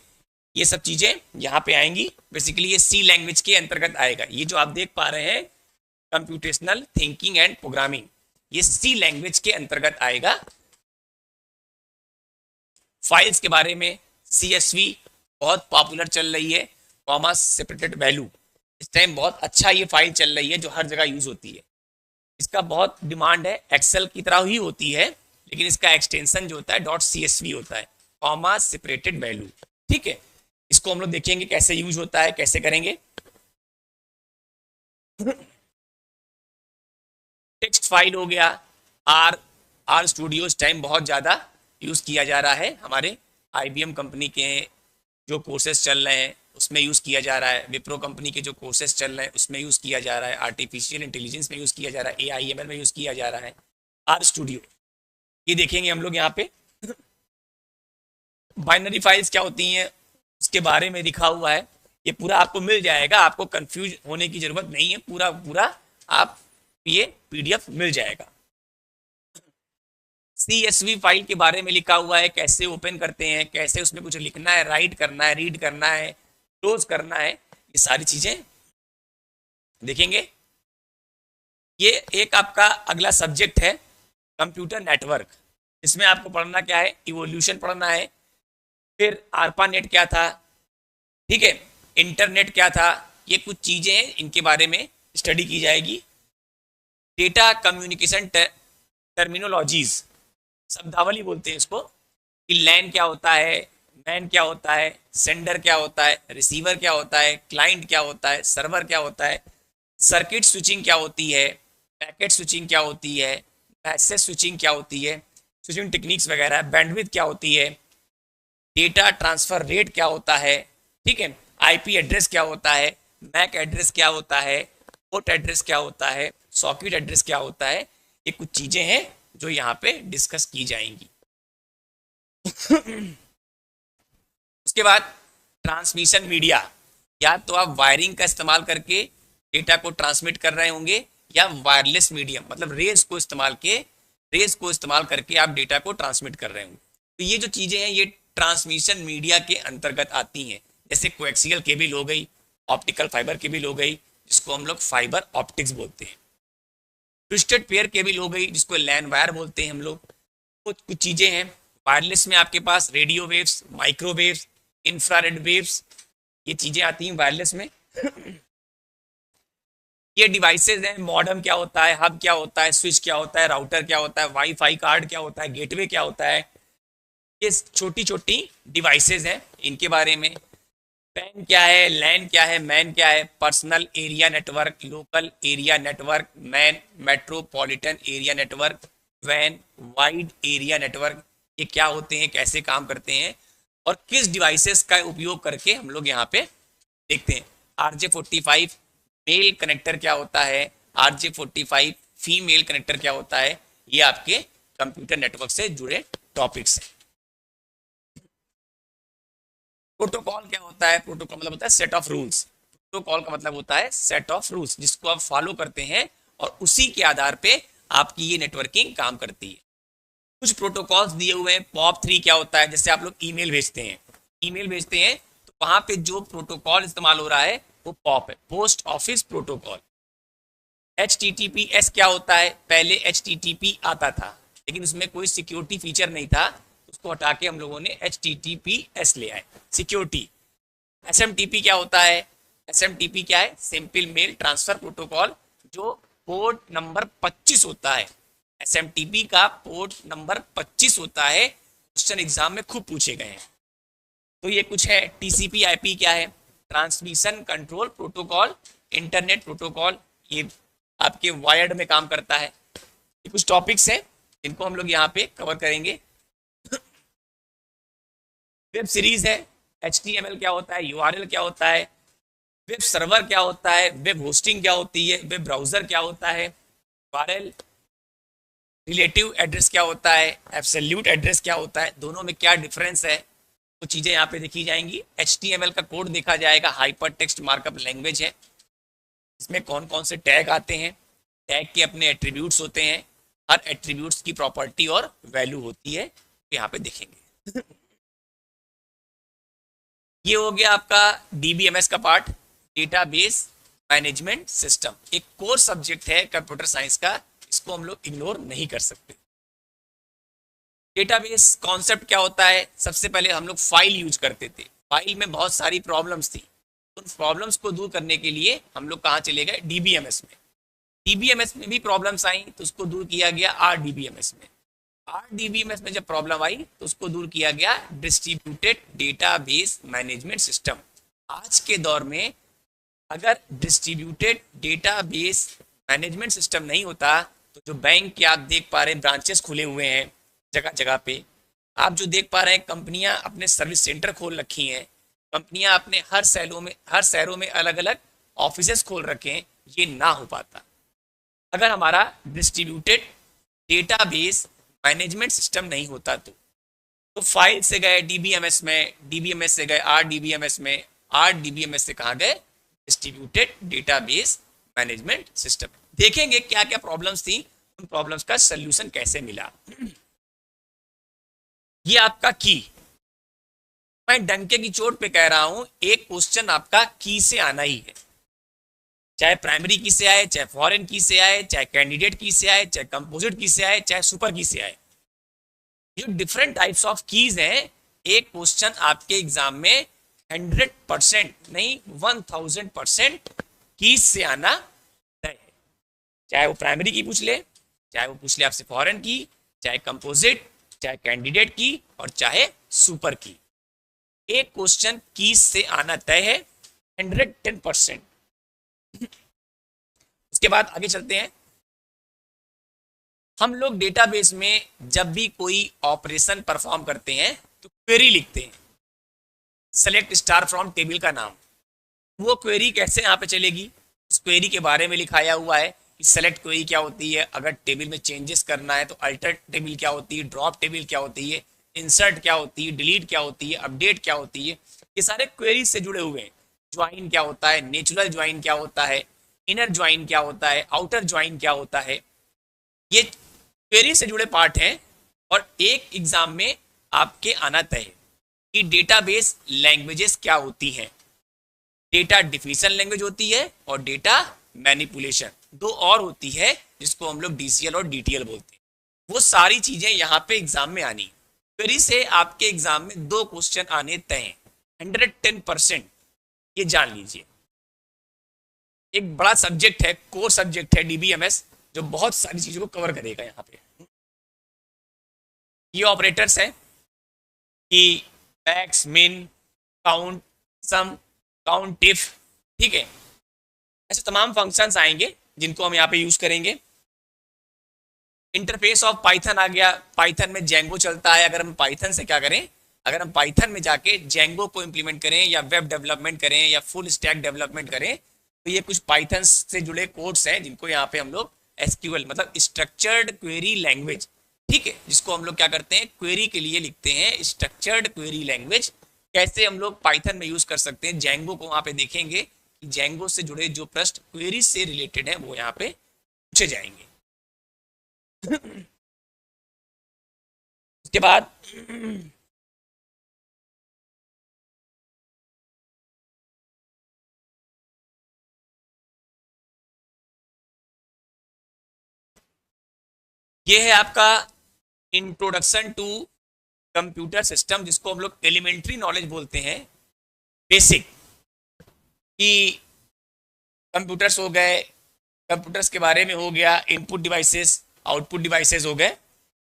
ये सब चीजें यहाँ पे आएंगी। बेसिकली ये सी लैंग्वेज के अंतर्गत आएगा। ये जो आप देख पा रहे हैं कंप्यूटेशनल थिंकिंग एंड प्रोग्रामिंग, ये सी लैंग्वेज के अंतर्गत आएगा। फाइल्स के बारे में, CSV बहुत पॉपुलर चल रही है, कॉमा सेपरेटेड वैल्यू, इस टाइम बहुत अच्छा ये फाइल चल रही है जो हर जगह यूज होती है। इसका बहुत डिमांड है, एक्सेल की तरह ही होती है, लेकिन इसका एक्सटेंशन जो होता है .csv होता है, कॉमा सेपरेटेड वैल्यू। ठीक है, इसको हम लोग देखेंगे कैसे यूज होता है, कैसे करेंगे। टेक्स्ट फाइल हो गया, आर स्टूडियो इस टाइम बहुत ज़्यादा यूज किया जा रहा है। हमारे IBM कंपनी के जो कोर्सेज चल रहे हैं उसमें यूज किया जा रहा है, विप्रो कंपनी के जो कोर्सेज चल रहे हैं उसमें यूज किया जा रहा है, आर्टिफिशियल इंटेलिजेंस में यूज किया जा रहा है, AIML में यूज किया जा रहा है। आर स्टूडियो, ये देखेंगे हम लोग यहाँ पे। बाइनरी फाइल्स क्या होती हैं उसके बारे में लिखा हुआ है, ये पूरा आपको मिल जाएगा, आपको कंफ्यूज होने की जरूरत नहीं है, पूरा पूरा आप ये पीडीएफ मिल जाएगा। CSV फाइल के बारे में लिखा हुआ है, कैसे ओपन करते हैं, कैसे उसमें कुछ लिखना है, राइट करना है, रीड करना है, क्लोज करना है, ये सारी चीजें देखेंगे। ये एक आपका अगला सब्जेक्ट है कंप्यूटर नेटवर्क, इसमें आपको पढ़ना क्या है, इवोल्यूशन पढ़ना है, फिर ARPANET क्या था, ठीक है, इंटरनेट क्या था, ये कुछ चीजें हैं इनके बारे में स्टडी की जाएगी। डेटा कम्युनिकेशन टर्मिनोलॉजीज, शब्दावली बोलते हैं इसको, कि लैन क्या होता है, मैन क्या होता है, सेंडर क्या होता है, रिसीवर क्या होता है, क्लाइंट क्या होता है, सर्वर क्या होता है, सर्किट स्विचिंग क्या होती है, पैकेट स्विचिंग क्या होती है, मैसेज स्विचिंग क्या होती है, स्विचिंग टेक्निक्स वगैरह, बैंडविड्थ क्या होती है, डेटा ट्रांसफर रेट क्या होता है, ठीक है, आईपी एड्रेस क्या होता है, मैक एड्रेस क्या होता है, पोर्ट एड्रेस क्या होता है, सॉकेट एड्रेस क्या होता है, ये कुछ चीजें हैं जो यहाँ पे डिस्कस की जाएंगी। उसके बाद ट्रांसमिशन मीडिया, या तो आप वायरिंग का इस्तेमाल करके डेटा को ट्रांसमिट कर रहे होंगे, या वायरलेस मीडियम मतलब रेज को इस्तेमाल करके आप डेटा को ट्रांसमिट कर रहे होंगे। तो ये जो चीजें हैं ये ट्रांसमिशन मीडिया के अंतर्गत आती हैं, जैसे कोएक्सियल केबल हो गई, ऑप्टिकल फाइबर केबल हो गई जिसको हम लोग फाइबर ऑप्टिक्स बोलते हैं, ट्विस्टेड पेयर केबल हो गई जिसको लैन वायर बोलते हैं हम लोग। कुछ चीजें हैं वायरलेस में, आपके पास radio waves, microwaves, infrared waves, ये चीजें आती हैं वायरलेस में। ये डिवाइसेज हैं, मॉडेम क्या होता है, हब क्या होता है, स्विच क्या होता है, राउटर क्या होता है, वाईफाई कार्ड क्या होता है, गेटवे क्या होता है, ये छोटी छोटी डिवाइसेज हैं इनके बारे में। पैन क्या है, लैन क्या है, मैन क्या है, personal area network, local area network, MAN, metropolitan area network, वैन, वाइड एरिया नेटवर्क, ये क्या होते हैं, कैसे काम करते हैं और किस डिवाइसेस का उपयोग करके हम लोग यहाँ पे देखते हैं। RJ45 मेल कनेक्टर क्या होता है, RJ45 फीमेल कनेक्टर क्या होता है, ये आपके कंप्यूटर नेटवर्क से जुड़े टॉपिक्स हैं। प्रोटोकॉल क्या होता है, प्रोटोकॉल मतलब होता है सेट ऑफ रूल्स, प्रोटोकॉल का मतलब होता है सेट ऑफ रूल्स जिसको आप फॉलो करते हैं और उसी के आधार पे आपकी ये नेटवर्किंग काम करती है। कुछ प्रोटोकॉल्स दिए हुए हैं। POP3 क्या होता है, जैसे आप लोग ईमेल भेजते हैं, तो वहां पे जो प्रोटोकॉल इस्तेमाल हो रहा है वो POP है, पोस्ट ऑफिस प्रोटोकॉल। HTTPS क्या होता है, पहले HTTP आता था लेकिन उसमें कोई सिक्योरिटी फीचर नहीं था, उसको हटा के हम लोगों ने HTTPS ले आए, सिक्योरिटी। SMTP क्या होता है, SMTP क्या है, सिंपल मेल ट्रांसफर प्रोटोकॉल, जो पोर्ट नंबर 25 होता है, SMTP का पोर्ट नंबर 25 होता है, क्वेश्चन एग्जाम में खूब पूछे गए हैं। तो ये कुछ है। TCP/IP क्या है, transmission control protocol, internet protocol, ये आपके वायर्ड में काम करता है। ये कुछ टॉपिक्स हैं इनको हम लोग यहाँ पे कवर करेंगे। वेब सीरीज है, HTML क्या होता है, URL क्या होता है, वेब सर्वर क्या होता है, वेब होस्टिंग क्या होती है, वेब ब्राउजर क्या होता है, URL, रिलेटिव एड्रेस क्या होता है, एब्सोल्यूट एड्रेस क्या होता है, दोनों में क्या डिफरेंस है, वो चीजें यहाँ पे देखी जाएंगी। HTML का कोड देखा जाएगा, हाइपर टेक्स्ट मार्कअप लैंग्वेज है, इसमें कौन कौन से टैग आते हैं, टैग के अपने एट्रीब्यूट्स होते हैं, हर एट्रीब्यूट्स की प्रॉपर्टी और वैल्यू होती है, तो यहाँ पे देखेंगे। ये हो गया आपका DBMS का पार्ट, डेटाबेस मैनेजमेंट सिस्टम, एक कोर सब्जेक्ट है कंप्यूटर साइंस का, इसको हम लोग इग्नोर नहीं कर सकते। डेटाबेस कॉन्सेप्ट क्या होता है, सबसे पहले हम लोग फाइल यूज करते थे, फाइल में बहुत सारी प्रॉब्लम्स थी, उन प्रॉब्लम्स को दूर करने के लिए हम लोग कहाँ चले गए, DBMS में। DBMS में भी प्रॉब्लम्स आई तो उसको दूर किया गया RDBMS में। RDBMS में जब प्रॉब्लम आई तो उसको दूर किया गया डिस्ट्रीब्यूटेड डेटाबेस मैनेजमेंट सिस्टम। आज के दौर में अगर डिस्ट्रीब्यूटेड डेटाबेस मैनेजमेंट सिस्टम नहीं होता तो जो बैंक के आप देख पा रहे हैं ब्रांचेस खुले हुए हैं जगह जगह पे, आप जो देख पा रहे हैं कंपनियां अपने सर्विस सेंटर खोल रखी हैं, कंपनियां अपने हर शहरों में अलग अलग ऑफिसेस खोल रखे हैं, ये ना हो पाता अगर हमारा डिस्ट्रीब्यूटेड डेटाबेस मैनेजमेंट सिस्टम नहीं होता तो फाइल से गए डीबीएमएस में, डीबीएमएस से गए आरडीबीएमएस में, आरडीबीएमएस से कहाँ गए, डिस्ट्रीब्यूटेड डेटाबेस मैनेजमेंट सिस्टम। देखेंगे क्या क्या प्रॉब्लम्स थी, उन प्रॉब्लम्स का सोल्यूशन कैसे मिला। ये आपका की, मैं डंके की चोट पे कह रहा हूं, एक क्वेश्चन आपका की से आना ही है, चाहे प्राइमरी की से आए, चाहे फॉरेन की से आए, चाहे कैंडिडेट की से आए, चाहे कंपोजिट की से आए, चाहे सुपर की से आए। जो डिफरेंट टाइप्स ऑफ कीज हैं, एक क्वेश्चन आपके एग्जाम में 100% नहीं 1000% कीज से आना तय है। चाहे वो प्राइमरी की पूछ ले, चाहे वो पूछ ले आपसे फॉरेन की, चाहे कंपोजिट, चाहे कैंडिडेट की, और चाहे सुपर की, एक क्वेश्चन कीज से आना तय है 110%। उसके बाद आगे चलते हैं। हम लोग डेटाबेस में जब भी कोई ऑपरेशन परफॉर्म करते हैं तो क्वेरी लिखते हैं, सेलेक्ट स्टार फ्रॉम टेबल का नाम। वो क्वेरी कैसे यहाँ पे चलेगी, उस क्वेरी के बारे में लिखाया हुआ है कि सेलेक्ट क्वेरी क्या होती है, अगर टेबल में चेंजेस करना है तो अल्टर टेबल क्या होती है, ड्रॉप टेबल क्या होती है, इंसर्ट क्या होती है, डिलीट क्या होती है, अपडेट क्या होती है। ये सारे क्वेरी से जुड़े हुए हैं। ज्वाइन क्या होता है, नेचुरल ज्वाइन क्या होता है, इनर ज्वाइन क्या होता है, आउटर ज्वाइन क्या होता है, ये क्वेरी से जुड़े पार्ट हैं। और एक एग्जाम में आपके आना तय है कि डेटाबेस लैंग्वेजेस क्या होती हैं। डेटा डिफिशन लैंग्वेज होती है और डेटा मैनिपुलेशन दो और होती है, जिसको हम लोग डीसीएल और डीटीएल बोलते हैं। वो सारी चीजें यहाँ पे एग्जाम में आनी। क्वेरी से आपके एग्जाम में 2 क्वेश्चन आने तय हैं 110%, ये जान लीजिए। एक बड़ा सब्जेक्ट है, कोर सब्जेक्ट है डीबीएमएस, जो बहुत सारी चीजों को कवर करेगा। यहाँ पे ये ऑपरेटर्स हैं कि मैक्स, मिन, काउंट, सम, काउंट, इफ, ठीक है, ऐसे तमाम फंक्शंस आएंगे जिनको हम यहाँ पे यूज करेंगे। इंटरफेस ऑफ पाइथन आ गया, पाइथन में जेंगो चलता है। अगर हम पाइथन से क्या करें, अगर हम पाइथन में जाके जेंगो को इंप्लीमेंट करें या वेब डेवलपमेंट करें या फुल स्टैक डेवलपमेंट करें, तो ये कुछ पाइथन से जुड़े कोड्स हैं जिनको यहाँ पे हम लोग एसक्यूएल मतलब स्ट्रक्चर्ड क्वेरी लैंग्वेज, ठीक है, जिसको हम लोग क्या करते हैं, क्वेरी के लिए लिखते हैं स्ट्रक्चर्ड क्वेरी लैंग्वेज। कैसे हम लोग पाइथन में यूज कर सकते हैं, जेंगो को वहां पे देखेंगे कि जेंगो से जुड़े जो प्रश्न क्वेरी से रिलेटेड है वो यहाँ पे पूछे जाएंगे। उसके बाद ये है आपका इंट्रोडक्शन टू कंप्यूटर सिस्टम, जिसको हम लोग एलिमेंट्री नॉलेज बोलते हैं, बेसिक, कि कंप्यूटर्स हो गए, कंप्यूटर्स के बारे में हो गया, इनपुट डिवाइसेस, आउटपुट डिवाइसेस हो गए,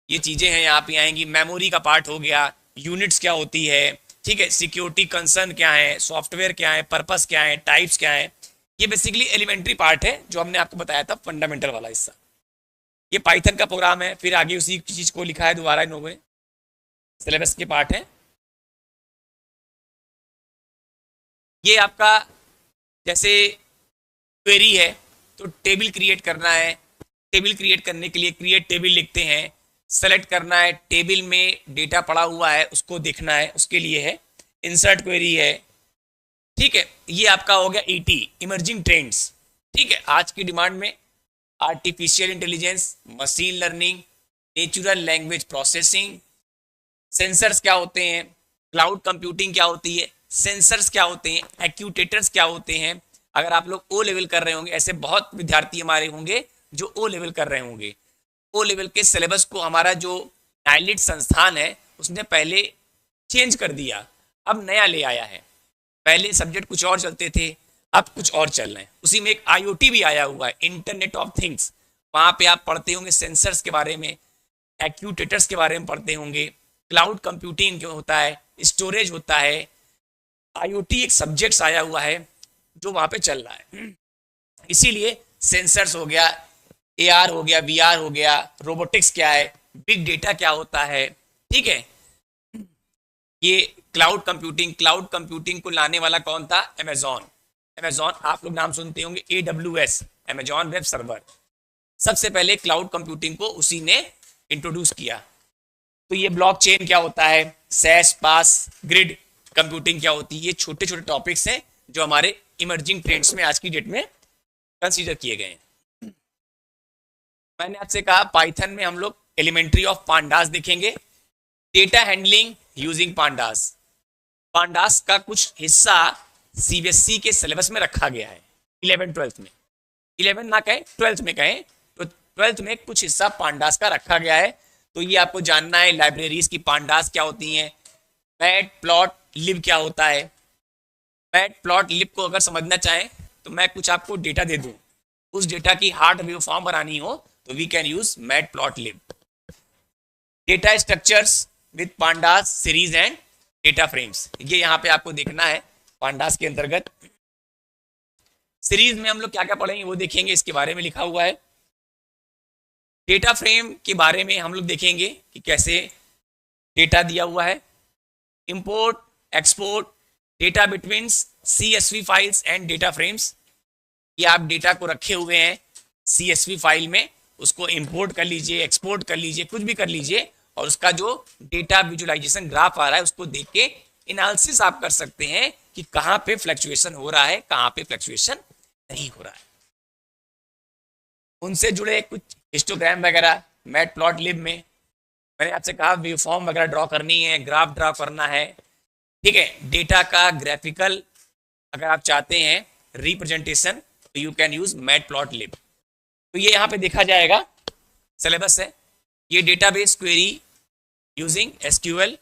ये चीज़ें हैं यहाँ पे आएंगी। मेमोरी का पार्ट हो गया, यूनिट्स क्या होती है, ठीक है, सिक्योरिटी कंसर्न क्या है, सॉफ्टवेयर क्या है, पर्पस क्या है, टाइप्स क्या है। ये बेसिकली एलिमेंट्री पार्ट है जो हमने आपको बताया था, फंडामेंटल वाला हिस्सा। ये पाइथन का प्रोग्राम है, फिर आगे उसी चीज़ को लिखा है दोबारा इन लोगों ने, सिलेबस के पार्ट है। ये आपका जैसे क्वेरी है तो टेबल क्रिएट करना है, टेबल क्रिएट करने के लिए क्रिएट टेबल लिखते हैं, सेलेक्ट करना है, टेबल में डेटा पड़ा हुआ है उसको देखना है, उसके लिए है। इंसर्ट क्वेरी है, ठीक है। ये आपका हो गया ईटी, इमर्जिंग ट्रेंड्स, ठीक है। आज की डिमांड में artificial intelligence, machine learning, natural language processing, sensors क्या होते हैं, क्लाउड कंप्यूटिंग क्या होती है, सेंसर्स क्या होते हैं, एक्यूटेटर्स क्या होते हैं। अगर आप लोग ओ लेवल कर रहे होंगे, ऐसे बहुत विद्यार्थी हमारे होंगे जो ओ लेवल कर रहे होंगे, ओ लेवल के सिलेबस को हमारा जो नाइलिट संस्थान है उसने पहले चेंज कर दिया, अब नया ले आया है। पहले सब्जेक्ट कुछ और चलते थे, अब कुछ और चल रहे हैं। उसी में एक आईओटी भी आया हुआ है, इंटरनेट ऑफ थिंग्स। वहाँ पे आप पढ़ते होंगे सेंसर्स के बारे में, एक्यूटेटर्स के बारे में पढ़ते होंगे, क्लाउड कंप्यूटिंग क्या होता है, स्टोरेज होता है। आईओटी एक सब्जेक्ट्स आया हुआ है जो वहाँ पे चल रहा है। इसीलिए सेंसर्स हो गया, एआर हो गया, वीआर हो गया, रोबोटिक्स क्या है, बिग डेटा क्या होता है, ठीक है। ये क्लाउड कंप्यूटिंग को लाने वाला कौन था, अमेजॉन। अमेजॉन आप लोग नाम सुनते होंगे, AWS, अमेजॉन वेब सर्वर। सबसे पहले क्लाउड कंप्यूटिंग को उसी ने इंट्रोड्यूस किया। तो ये ब्लॉकचेन क्या होता है, सैस पास ग्रिड कंप्यूटिंग क्या होती है, ये छोटे छोटे टॉपिक्स हैं जो हमारे इमर्जिंग ट्रेंड्स में आज की डेट में कंसीडर किए गए हैं। मैंने आपसे कहा पाइथन में हम लोग एलिमेंट्री ऑफ पांडास देखेंगे, data handling using pandas. Pandas का कुछ हिस्सा सीबीएसई के सिलेबस में रखा गया है 11-12 में, 11 ना कहें 12th में कहें, तो 12th में कुछ हिस्सा पांडास का रखा गया है। तो ये आपको जानना है, लाइब्रेरीज की पांडास क्या होती हैं, मैट प्लॉट लिब क्या होता है। मैट प्लॉट लिब को अगर समझना चाहें तो मैं कुछ आपको डेटा दे दूं, उस डेटा की हार्ड वेव फॉर्म बनानी हो तो we can use matplotlib. Data structures with pandas series and data frames, ये यहाँ पे आपको देखना है। पांडास के अंतर्गत सीरीज में हम लोग क्या क्या पढ़ेंगे वो देखेंगे, इसके बारे में लिखा हुआ है। डेटा फ्रेम के बारे में हम लोग देखेंगे कि कैसे डेटा दिया हुआ है, import export data between CSV files and data frames. ये आप डेटा को रखे हुए हैं CSV फाइल में, उसको इंपोर्ट कर लीजिए, एक्सपोर्ट कर लीजिए, कुछ भी कर लीजिए, और उसका जो डेटा विजुअलाइजेशन ग्राफ आ रहा है उसको देख के एनालिसिस आप कर सकते हैं कि कहाँ पे फ्लक्चुएशन हो रहा है, कहाँ पे फ्लक्चुएशन नहीं हो रहा है। उनसे जुड़े कुछ हिस्टोग्राम वगैरह मैट प्लॉट लिब में, मैंने आपसे कहा वेव फॉर्म वगैरह ड्रॉ करनी है, ग्राफ ड्रॉ करना है, ठीक है। डेटा का ग्राफिकल अगर आप चाहते हैं रिप्रेजेंटेशन तो you can use matplotlib. तो ये यहाँ पे देखा जाएगा, सिलेबस है ये, database query using SQL,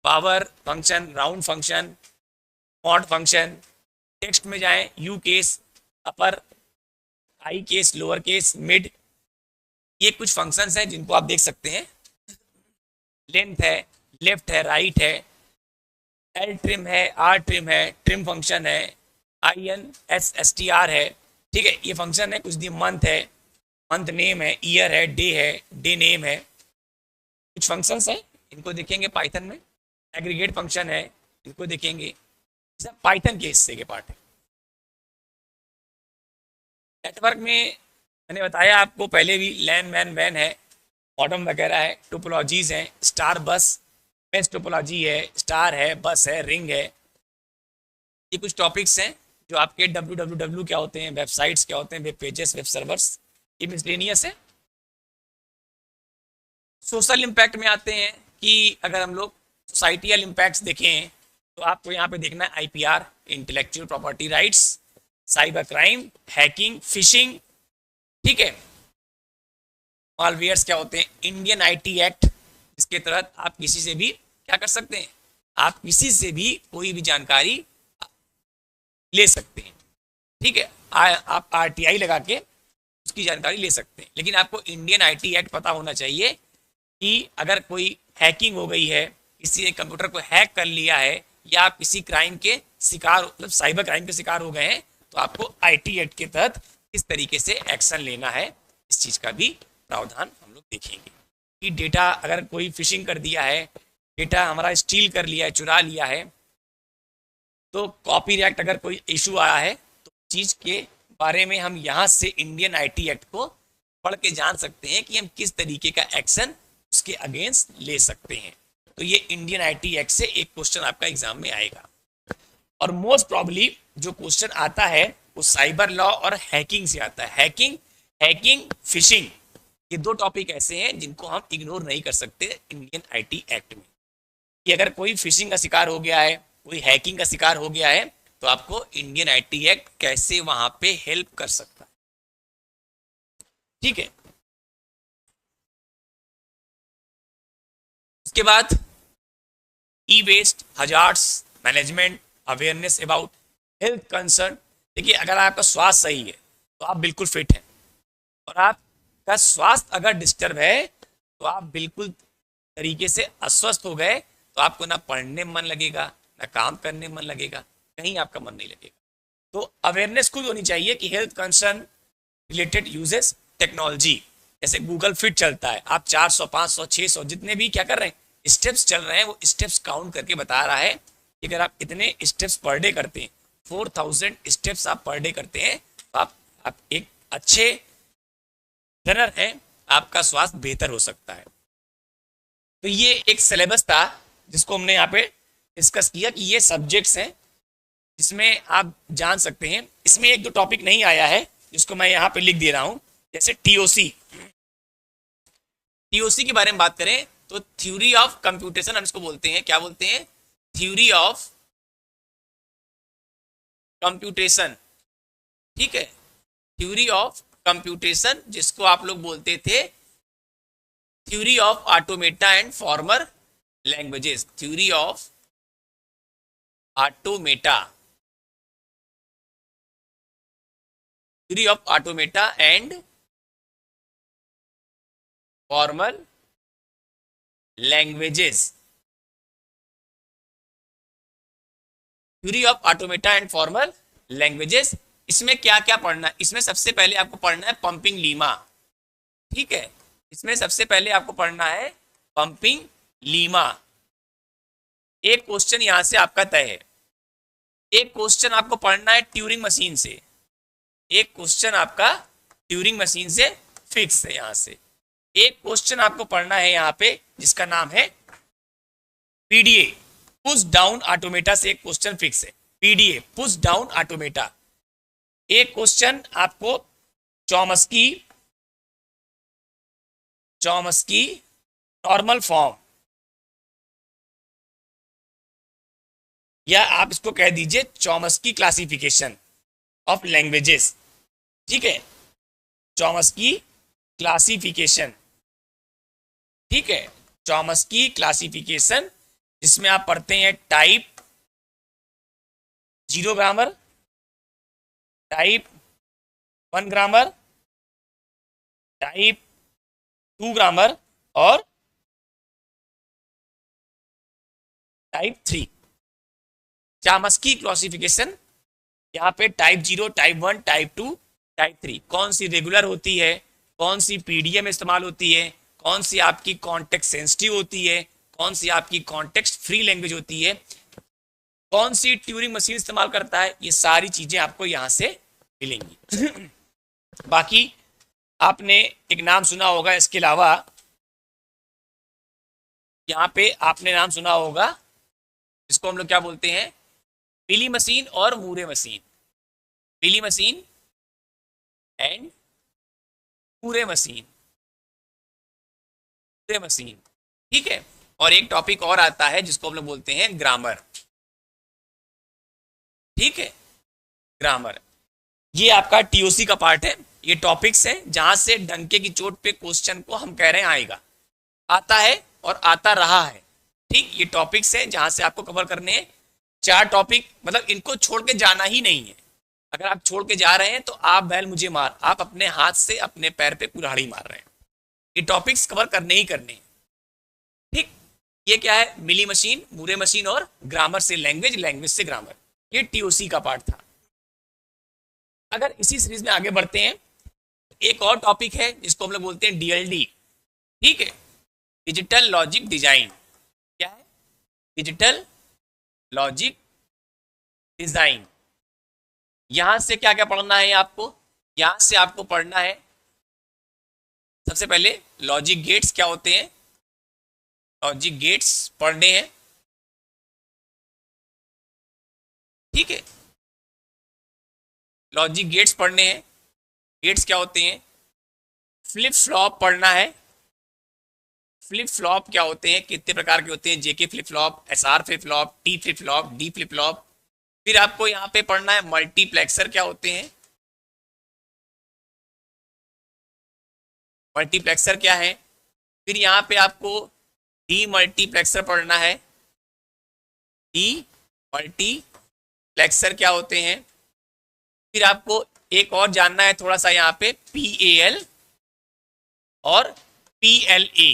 power function, round function, mod function. Text में जाएं, U case, upper, high case, lower case, mid, ये कुछ फंक्शंस हैं जिनको आप देख सकते हैं। लेंथ है, लेफ्ट है, राइट है, एल ट्रिम है, आर ट्रिम है, ट्रिम फंक्शन है, INSSTR है, ठीक है, ये फंक्शन है। कुछ दिन मंथ है, मंथ नेम है, ईयर है, डे नेम है, कुछ फंक्शंस हैं इनको देखेंगे पाइथन में। एग्रीगेट फंक्शन है, इनको देखेंगे, सब पाइथन के हिस्से के पार्ट है। नेटवर्क में मैंने बताया आपको पहले भी, लैन मैन वैन है, मॉडम वगैरह है, टोपोलॉजीज हैं, स्टार बस, बेस टोपोलॉजी है, स्टार है, बस है, रिंग है। ये कुछ टॉपिक्स हैं जो आपके www क्या होते हैं, वेबसाइट्स क्या होते हैं, वेब पेजेस, वेब सर्वर्स, ये मिसलेनियस है। सोशल इम्पैक्ट में आते हैं कि अगर हम लोग सोसाइटियल इम्पैक्ट्स देखें तो आपको यहाँ पे देखना है IPR, intellectual property rights, cyber crime, hacking, fishing, ठीक है। मालवेयर्स क्या होते हैं, इंडियन IT एक्ट, इसके तहत आप किसी से भी क्या कर सकते हैं, आप किसी से भी कोई भी जानकारी ले सकते हैं, ठीक है। आप RTI लगा के उसकी जानकारी ले सकते हैं, लेकिन आपको इंडियन IT एक्ट पता होना चाहिए कि अगर कोई हैकिंग हो गई है, किसी ने कंप्यूटर को हैक कर लिया है, या आप किसी क्राइम के शिकार, मतलब साइबर क्राइम के शिकार हो गए हैं, तो आपको IT एक्ट के तहत किस तरीके से एक्शन लेना है, इस चीज़ का भी प्रावधान हम लोग देखेंगे। कि डेटा अगर कोई फिशिंग कर दिया है, डेटा हमारा स्टील कर लिया है, चुरा लिया है, तो कॉपीराइट अगर कोई इशू आया है तो चीज़ के बारे में हम यहाँ से इंडियन IT एक्ट को पढ़ के जान सकते हैं कि हम किस तरीके का एक्शन उसके अगेंस्ट ले सकते हैं। तो ये इंडियन IT एक्ट से एक क्वेश्चन आपका एग्जाम में आएगा। और मोस्ट प्रॉब्ली जो क्वेश्चन आता है वो साइबर लॉ और हैकिंग से आता है। हैकिंग, फिशिंग, ये दो टॉपिक ऐसे हैं जिनको हम इग्नोर नहीं कर सकते इंडियन IT एक्ट में। कि अगर कोई फिशिंग का शिकार हो गया है, कोई हैकिंग का शिकार हो गया है, तो आपको इंडियन IT एक्ट कैसे वहां पे हेल्प कर सकता है, ठीक है। उसके बाद e waste, hazards management, awareness about health concern. देखिए, अगर आपका स्वास्थ्य सही है तो आप बिल्कुल फिट हैं, और आपका स्वास्थ्य अगर डिस्टर्ब है तो आप बिल्कुल तरीके से अस्वस्थ हो गए, तो आपको ना पढ़ने में मन लगेगा, ना काम करने में मन लगेगा, कहीं आपका मन नहीं लगेगा। तो अवेयरनेस खुद होनी चाहिए कि health concern related uses technology, जैसे गूगल फिट चलता है, आप 400, 500, 600 जितने भी क्या कर रहे हैं स्टेप्स चल रहे हैं, वो स्टेप्स काउंट करके बता रहा है कि अगर आप इतने स्टेप्स पर डे करते हैं, 4000 स्टेप्स आप पर डे करते हैं, तो आप एक अच्छे रनर हैं, आपका स्वास्थ्य बेहतर हो सकता है। तो ये एक सिलेबस था जिसको हमने यहाँ पे डिस्कस किया कि ये सब्जेक्ट्स हैं जिसमें आप जान सकते हैं। इसमें एक दो टॉपिक नहीं आया है जिसको मैं यहाँ पे लिख दे रहा हूँ, जैसे टीओसी। टीओसी के बारे में बात करें तो थ्योरी ऑफ कंप्यूटेशन हम इसको बोलते हैं। क्या बोलते हैं? Theory of computation. ठीक है, थ्योरी ऑफ कंप्यूटेशन, जिसको आप लोग बोलते थे theory of automata and farmer languages. Theory of automata, theory of automata and formal languages. Theory of automata and formal languages. इसमें क्या क्या पढ़ना है? इसमें सबसे पहले आपको पढ़ना है पंपिंग लीमा। ठीक है, इसमें सबसे पहले आपको पढ़ना है पंपिंग लीमा। एक क्वेश्चन यहां से आपका तय है। एक क्वेश्चन आपको पढ़ना है ट्यूरिंग मशीन से। एक क्वेश्चन आपका ट्यूरिंग मशीन से फिक्स है यहां से। एक क्वेश्चन आपको पढ़ना है यहाँ पे जिसका नाम है पीडीए, पुश डाउन ऑटोमेटा से एक क्वेश्चन फिक्स है। PDA, push down automata. एक क्वेश्चन आपको चॉम्स्की नॉर्मल फॉर्म, या आप इसको कह दीजिए चॉम्स्की क्लासिफिकेशन ऑफ लैंग्वेजेस। ठीक है, चॉम्स्की क्लासिफिकेशन। ठीक है, चॉम्स्की क्लासिफिकेशन, जिसमें आप पढ़ते हैं type 0 grammar, type 1 grammar, type 2 grammar और टाइप 3। चॉम्स्की क्लासिफिकेशन, यहाँ पे टाइप 0, टाइप 1, टाइप 2, टाइप 3 कौन सी रेगुलर होती है, कौन सी पीडीए में इस्तेमाल होती है, कौन सी आपकी कॉन्टेक्स्ट सेंसिटिव होती है, कौन सी आपकी कॉन्टेक्स्ट फ्री लैंग्वेज होती है, कौन सी ट्यूरिंग मशीन इस्तेमाल करता है, ये सारी चीजें आपको यहां से मिलेंगी। बाकी आपने एक नाम सुना होगा, इसके अलावा यहाँ पे आपने नाम सुना होगा, इसको हम लोग क्या बोलते हैं, मिली मशीन और Moore machine. Mealy machine and Moore machine, Moore machine. ठीक है, और एक टॉपिक और आता है जिसको हम लोग बोलते हैं ग्रामर। ठीक है, ग्रामर, ये आपका टीओसी का पार्ट है। ये टॉपिक्स है जहां से डंके की चोट पे क्वेश्चन को हम कह रहे हैं आएगा, आता है और आता रहा है। ठीक, ये टॉपिक्स है जहां से आपको कवर करने हैं 4 टॉपिक, मतलब इनको छोड़ के जाना ही नहीं है। अगर आप छोड़ के जा रहे हैं तो आप बैल मुझे मार, आप अपने हाथ से अपने पैर पे कुल्हाड़ी मार रहे हैं। ये टॉपिक्स कवर करने ही करने हैं। ठीक, ये क्या है, मिली मशीन, मूरे मशीन और ग्रामर से लैंग्वेज, लैंग्वेज से ग्रामर। ये टीओसी का पार्ट था। अगर इसी सीरीज में आगे बढ़ते हैं, एक और टॉपिक है जिसको हम लोग बोलते हैं डीएलडी। ठीक है, डिजिटल लॉजिक डिजाइन। क्या है? Digital logic design. यहां से क्या क्या पढ़ना है आपको? यहां से आपको पढ़ना है सबसे पहले लॉजिक गेट्स क्या होते हैं, लॉजिक गेट्स पढ़ने हैं। ठीक है, लॉजिक गेट्स पढ़ने हैं। गेट्स क्या होते हैं? फ्लिप फ्लॉप पढ़ना है। फ्लिप फ्लॉप क्या होते हैं, कितने प्रकार के होते हैं, JK flip flop, SR flip flop, T flip flop, D flip flop. फिर आपको यहाँ पे पढ़ना है मल्टीप्लेक्सर क्या होते हैं। मल्टीप्लेक्सर क्या है? फिर यहाँ पे आपको डी मल्टीप्लेक्सर पढ़ना है। डी मल्टीप्लेक्सर क्या होते हैं? फिर आपको एक और जानना है थोड़ा सा यहाँ पे पीएएल और पीएलए।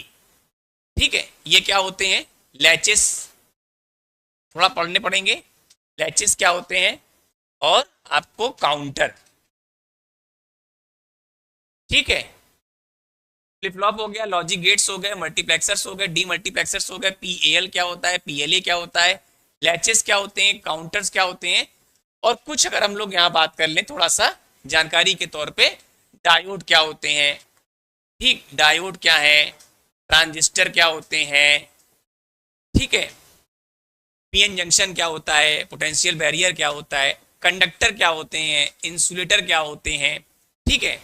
ठीक है, ये क्या होते हैं? लैचेस थोड़ा पढ़ने पड़ेंगे, लैचेस क्या होते हैं, और आपको काउंटर। ठीक है, फ्लिप फ्लॉप हो गया, लॉजिक गेट्स हो गए, मल्टीप्लेक्सर्स हो गए, डी मल्टीप्लेक्सर्स हो गए, पीएएल क्या होता है, पीएलए क्या होता है, लैचेस क्या होते हैं, काउंटर्स क्या होते हैं, और कुछ अगर हम लोग यहाँ बात कर लें थोड़ा सा जानकारी के तौर पे, डायोड क्या होते हैं। ठीक, डायोड क्या है, ट्रांजिस्टर क्या होते हैं, ठीक है, पीएन जंक्शन क्या होता है, पोटेंशियल बैरियर क्या होता है, कंडक्टर क्या होते हैं, इंसुलेटर क्या होते हैं, ठीक है,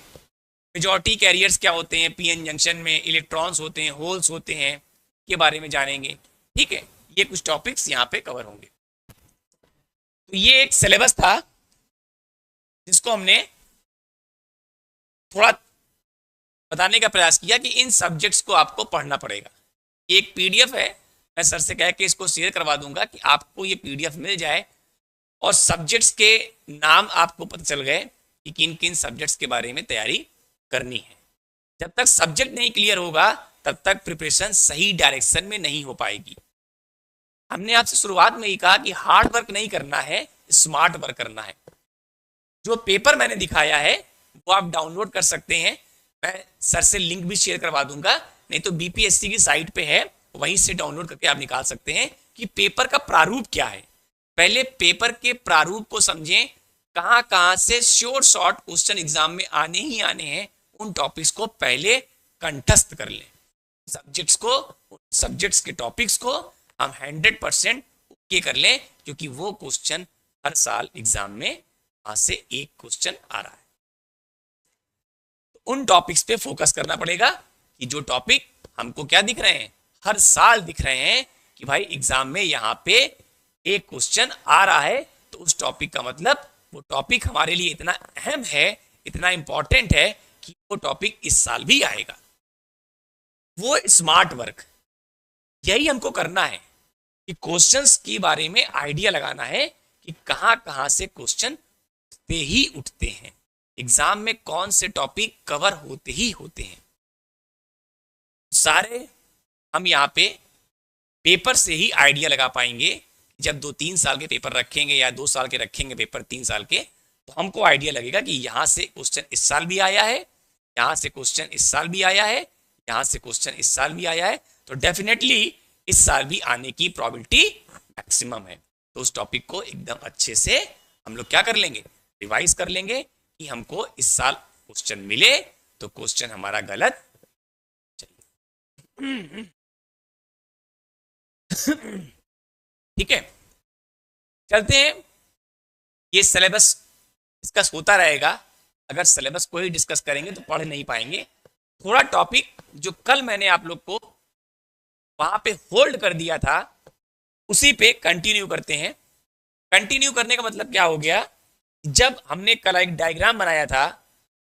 मेजॉरिटी कैरियर्स क्या होते हैं, पीएन जंक्शन में इलेक्ट्रॉन्स होते हैं, होल्स होते हैं, के बारे में जानेंगे, ठीक है। ये कुछ टॉपिक्स यहाँ पे कवर होंगे। तो ये एक सिलेबस था जिसको हमने थोड़ा बताने का प्रयास किया कि इन सब्जेक्ट्स को आपको पढ़ना पड़ेगा। एक पीडीएफ है, मैं सर से कह के इसको शेयर करवा दूंगा कि आपको ये पीडीएफ मिल जाए और सब्जेक्ट्स के नाम आपको पता चल गए कि किन किन सब्जेक्ट्स के बारे में तैयारी करनी है। जब तक सब्जेक्ट नहीं क्लियर होगा तब तक प्रिपरेशन सही डायरेक्शन में नहीं हो पाएगी। हमने आपसे शुरुआत में ही कहा कि हार्ड वर्क नहीं करना है, स्मार्ट वर्क करना है। जो पेपर मैंने दिखाया है वो आप डाउनलोड कर सकते हैं, मैं सर से लिंक भी शेयर करवा दूंगा, नहीं तो बीपीएससी की साइट पे है, वहीं से डाउनलोड करके आप निकाल सकते हैं कि पेपर का प्रारूप क्या है। पहले पेपर के प्रारूप को समझें, कहां कहां से शॉर्ट क्वेश्चन एग्जाम में आने ही आने हैं, उन टॉपिक्स को पहले कंठस्थ कर लें। सब्जेक्ट्स के टॉपिक्स को हम 100% ओके कर लें, क्योंकि वो क्वेश्चन हर साल एग्जाम में वहां से एक क्वेश्चन आ रहा है। तो उन टॉपिक्स पे फोकस करना पड़ेगा कि जो टॉपिक हमको क्या दिख रहे हैं, हर साल दिख रहे हैं कि भाई एग्जाम में यहाँ पे एक क्वेश्चन आ रहा है, तो उस टॉपिक का मतलब वो टॉपिक हमारे लिए इतना अहम है, इतना इंपॉर्टेंट है कि वो टॉपिक इस साल भी आएगा। वो स्मार्ट वर्क यही हमको करना है कि क्वेश्चंस के बारे में आइडिया लगाना है कि कहां कहां से क्वेश्चन उठते ही उठते हैं, एग्जाम में कौन से टॉपिक कवर होते ही होते हैं। सारे हम यहाँ पे पेपर से ही आइडिया लगा पाएंगे। जब 2-3 साल के पेपर रखेंगे या 2 साल के रखेंगे पेपर 3 साल के, तो हमको आइडिया लगेगा कि यहाँ से क्वेश्चन इस साल भी आया है, यहाँ से क्वेश्चन इस साल भी आया है, यहाँ से क्वेश्चन इस साल भी आया है, तो डेफिनेटली इस साल भी आने की प्रोबेबिलिटी मैक्सिमम है। तो उस टॉपिक को एकदम अच्छे से हम लोग क्या कर लेंगे, रिवाइज कर लेंगे कि हमको इस साल क्वेश्चन मिले तो क्वेश्चन हमारा गलत चलिए ठीक है, चलते हैं। ये सिलेबस डिस्कस होता रहेगा, अगर सिलेबस को ही डिस्कस करेंगे तो पढ़ नहीं पाएंगे। थोड़ा टॉपिक जो कल मैंने आप लोग को वहां पे होल्ड कर दिया था उसी पे कंटिन्यू करते हैं। कंटिन्यू करने का मतलब क्या हो गया, जब हमने कल एक डायग्राम बनाया था,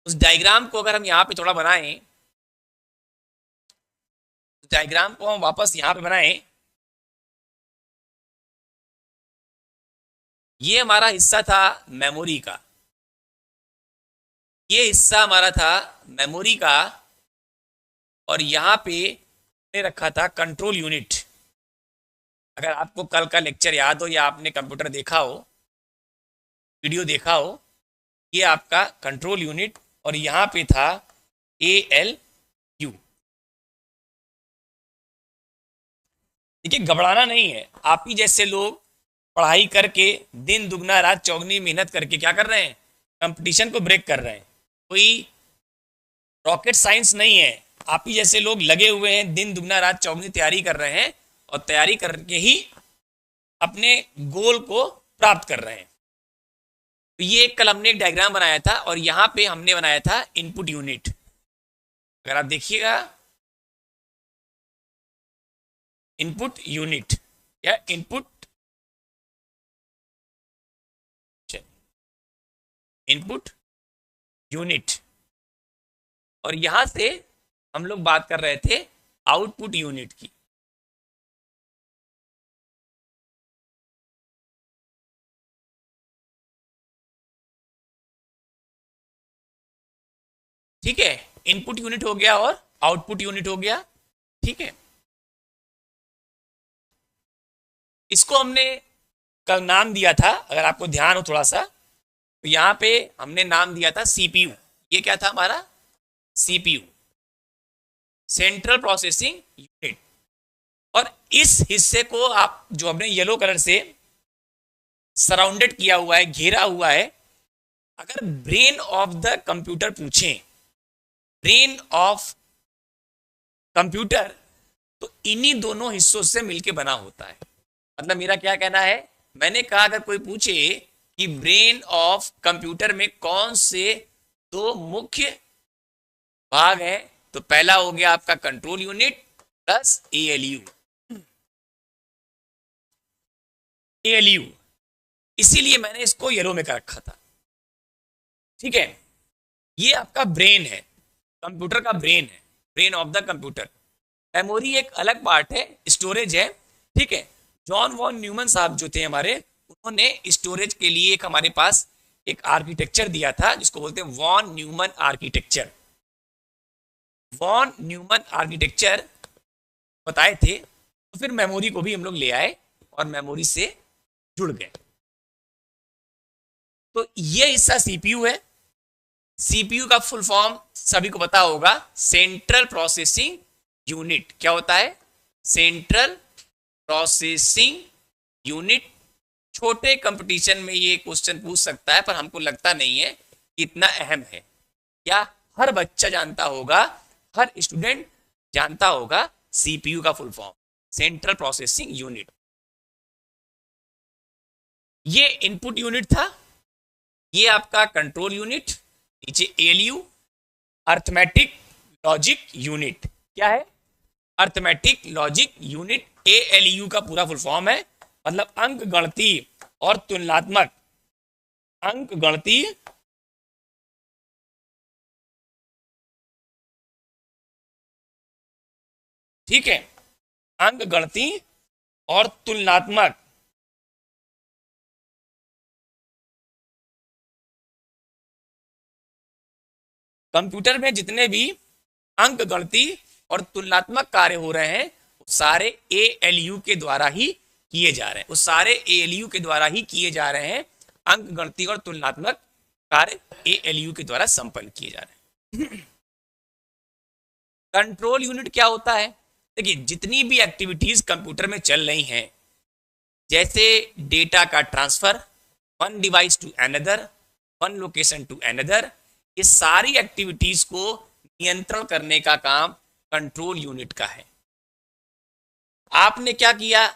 उस डायग्राम को अगर हम यहाँ पे थोड़ा बनाएं, डायग्राम को हम वापस यहाँ पे बनाएं, ये हमारा हिस्सा था मेमोरी का, ये हिस्सा हमारा था मेमोरी का, और यहाँ पे हमने रखा था कंट्रोल यूनिट। अगर आपको कल का लेक्चर याद हो या आपने कंप्यूटर देखा हो, वीडियो देखा हो, ये आपका कंट्रोल यूनिट और यहाँ पे था ALU। देखिए घबराना नहीं है, आप ही जैसे लोग पढ़ाई करके दिन दुगना रात चौगनी मेहनत करके क्या कर रहे हैं, कंपटीशन को ब्रेक कर रहे हैं। कोई रॉकेट साइंस नहीं है, आप ही जैसे लोग लगे हुए हैं, दिन दुगना रात चौगनी तैयारी कर रहे हैं और तैयारी करके ही अपने गोल को प्राप्त कर रहे हैं। तो ये कल हमने एक डायग्राम बनाया था और यहाँ पे हमने बनाया था इनपुट यूनिट। अगर आप देखिएगा इनपुट यूनिट या इनपुट यूनिट, और यहां से हम लोग बात कर रहे थे आउटपुट यूनिट की। ठीक है, इनपुट यूनिट हो गया और आउटपुट यूनिट हो गया। ठीक है, इसको हमने कल नाम दिया था, अगर आपको ध्यान हो थोड़ा सा, तो यहां पे हमने नाम दिया था CPU। ये क्या था हमारा CPU, सेंट्रल प्रोसेसिंग यूनिट। और इस हिस्से को आप जो हमने येलो कलर से सराउंडेड किया हुआ है, घेरा हुआ है, अगर ब्रेन ऑफ द कंप्यूटर पूछें, ब्रेन ऑफ कंप्यूटर तो इन्हीं दोनों हिस्सों से मिलके बना होता है। मतलब मेरा क्या कहना है, मैंने कहा अगर कोई पूछे कि ब्रेन ऑफ कंप्यूटर में कौन से दो मुख्य भाग हैं, तो पहला हो गया आपका control unit plus ALU. ALU, इसीलिए मैंने इसको येलो में कर रखा था। ठीक है, ये आपका ब्रेन है, कंप्यूटर का ब्रेन है, brain of the computer. Memory एक अलग पार्ट है, स्टोरेज है। ठीक है, जॉन वॉन न्यूमन साहब जो थे हमारे, उन्होंने स्टोरेज के लिए एक हमारे पास एक आर्किटेक्चर दिया था जिसको बोलते हैं von Neumann architecture. Von Neumann architecture बताए थे, तो फिर मेमोरी को भी हम लोग ले आए और मेमोरी से जुड़ गए। तो ये हिस्सा सीपीयू है। सीपीयू का फुल फॉर्म सभी को पता होगा, सेंट्रल प्रोसेसिंग यूनिट। क्या होता है? Central processing unit. छोटे कंपटीशन में ये क्वेश्चन पूछ सकता है, पर हमको लगता नहीं है कि इतना अहम है। क्या हर बच्चा जानता होगा, हर स्टूडेंट जानता होगा सीपीयू का full form, central processing unit. ये इनपुट यूनिट था, ये आपका कंट्रोल यूनिट, नीचे एएलयू, अर्थमेटिक लॉजिक यूनिट। क्या है? अर्थमेटिक लॉजिक यूनिट, एएलयू का पूरा फुल फॉर्म है, मतलब अंक गणती और तुलनात्मक। अंक गणती ठीक है, अंक गणती और तुलनात्मक। कंप्यूटर में जितने भी अंक गणती और तुलनात्मक कार्य हो रहे हैं, वो सारे एएलयू के द्वारा ही किए जा रहे हैं। वो सारे एएलयू के द्वारा ही किए जा रहे हैं। अंक गणती और तुलनात्मक कार्य एएलयू के द्वारा संपन्न किए जा रहे हैं। कंट्रोल यूनिट क्या होता है? देखिए, जितनी भी एक्टिविटीज कंप्यूटर में चल रही हैं, जैसे डेटा का transfer one device to another, one location to another, ये सारी एक्टिविटीज को नियंत्रण करने का काम कंट्रोल यूनिट का है। आपने क्या किया?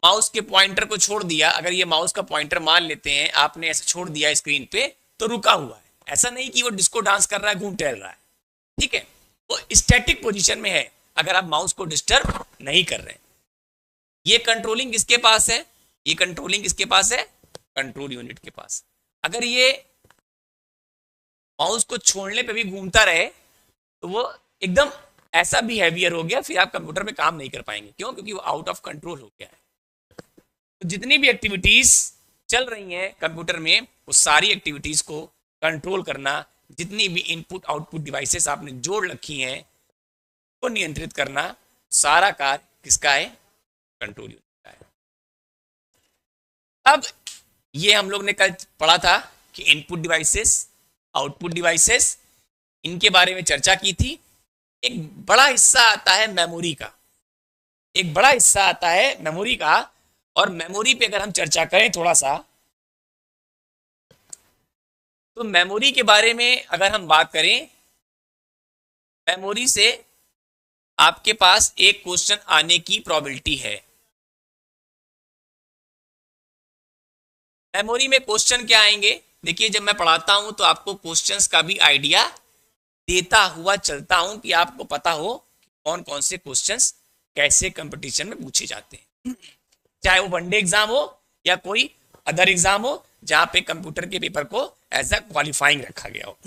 माउस के पॉइंटर को छोड़ दिया। अगर ये माउस का पॉइंटर मान लेते हैं, आपने ऐसे छोड़ दिया स्क्रीन पे, तो रुका हुआ है। ऐसा नहीं कि वो डिस्को डांस कर रहा है, घूम टहल रहा है। ठीक है, वो स्टैटिक पोजीशन में है अगर आप माउस को डिस्टर्ब नहीं कर रहे हैं। ये कंट्रोलिंग किसके पास है? ये कंट्रोलिंग किसके पास है? कंट्रोल यूनिट के पास। अगर ये माउस को छोड़ने पे भी घूमता रहे, तो वो एकदम ऐसा बिहेवियर हो गया, फिर आप कंप्यूटर में काम नहीं कर पाएंगे। क्यों? क्योंकि वो आउट ऑफ कंट्रोल हो गया है। तो जितनी भी एक्टिविटीज चल रही हैं कंप्यूटर में, वो सारी एक्टिविटीज को कंट्रोल करना, जितनी भी इनपुट आउटपुट डिवाइसेस आपने जोड़ रखी हैं, को नियंत्रित करना, सारा कार्य किसका है? कंट्रोल यूनिट का है। अब ये हम लोग ने कल पढ़ा था कि इनपुट डिवाइसेस, आउटपुट डिवाइसेस, इनके बारे में चर्चा की थी। एक बड़ा हिस्सा आता है मेमोरी का, एक बड़ा हिस्सा आता है मेमोरी का। और मेमोरी पे अगर हम चर्चा करें थोड़ा सा, तो मेमोरी के बारे में अगर हम बात करें, मेमोरी से आपके पास एक क्वेश्चन आने की प्रोबेबिलिटी है। मेमोरी में क्वेश्चन क्या आएंगे? देखिए, जब मैं पढ़ाता हूं तो आपको क्वेश्चंस का भी आइडिया देता हुआ चलता हूं कि आपको पता हो कौन कौन से क्वेश्चंस कैसे कंपटीशन में पूछे जाते हैं। चाहे वो वनडे एग्जाम हो या कोई अदर एग्जाम हो, जहां पे कंप्यूटर के पेपर को एज अ क्वालिफाइंग रखा गया हो।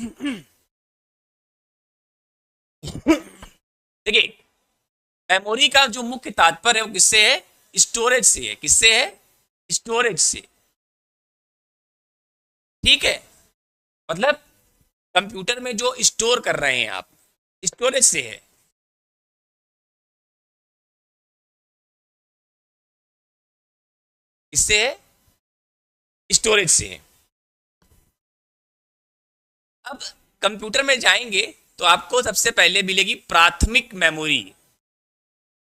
देखिए, मेमोरी का जो मुख्य तात्पर्य है वो किससे है? स्टोरेज से है। किससे है? स्टोरेज से। ठीक है, मतलब कंप्यूटर में जो स्टोर कर रहे हैं आप, स्टोरेज से है। इससे है, स्टोरेज से है। अब कंप्यूटर में जाएंगे तो आपको सबसे पहले मिलेगी प्राथमिक मेमोरी।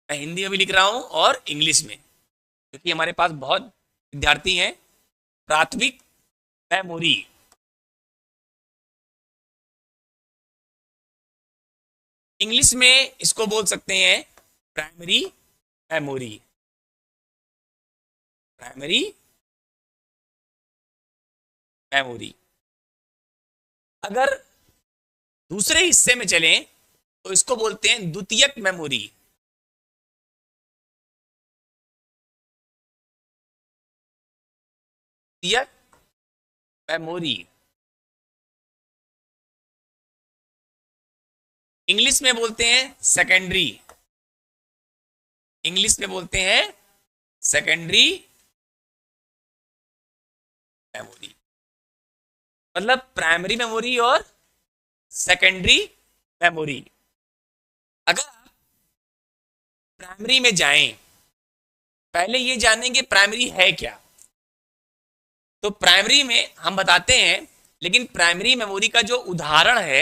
मैं हिंदी में भी लिख रहा हूं और इंग्लिश में, क्योंकि हमारे पास बहुत विद्यार्थी हैं। प्राथमिक मेमोरी, इंग्लिश में इसको बोल सकते हैं प्राइमरी मेमोरी, प्राइमरी मेमोरी। अगर दूसरे हिस्से में चलें तो इसको बोलते हैं द्वितीयक मेमोरी। द्वितीयक मेमोरी इंग्लिश में बोलते हैं सेकेंडरी, इंग्लिश में बोलते हैं सेकेंडरी मेमोरी। मतलब प्राइमरी मेमोरी और सेकेंडरी मेमोरी। अगर आप प्राइमरी में जाएं, पहले ये जानेंगे प्राइमरी है क्या। तो प्राइमरी में हम बताते हैं, लेकिन प्राइमरी मेमोरी का जो उदाहरण है,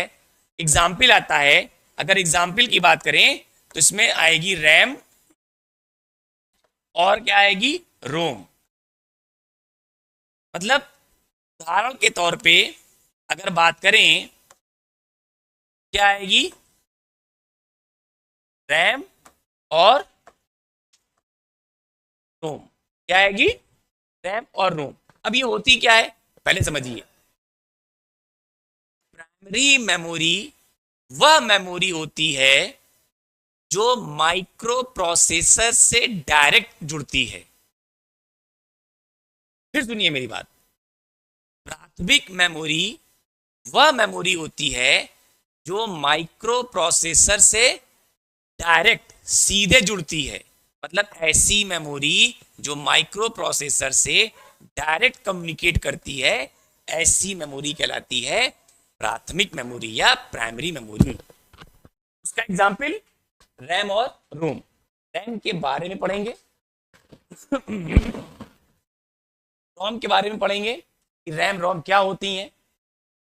एग्जाम्पल आता है, अगर एग्जाम्पल की बात करें तो इसमें आएगी रैम और क्या आएगी, रोम। मतलब उदाहरण के तौर पे अगर बात करें, क्या आएगी, रैम और रोम। क्या आएगी, रैम और रोम। अब ये होती क्या है पहले समझिए। प्राइमरी मेमोरी वह मेमोरी होती है जो माइक्रो प्रोसेसर से डायरेक्ट जुड़ती है। फिर सुनिए मेरी बात। प्राथमिक मेमोरी वह मेमोरी होती है जो माइक्रो प्रोसेसर से डायरेक्ट सीधे जुड़ती है। मतलब ऐसी मेमोरी जो माइक्रो प्रोसेसर से डायरेक्ट कम्युनिकेट करती है, ऐसी मेमोरी कहलाती है प्राथमिक मेमोरी या प्राइमरी मेमोरी। उसका एग्जाम्पल रैम और रोम। रैम के बारे में पढ़ेंगे, रोम के बारे में पढ़ेंगे कि रैम रोम क्या होती हैं।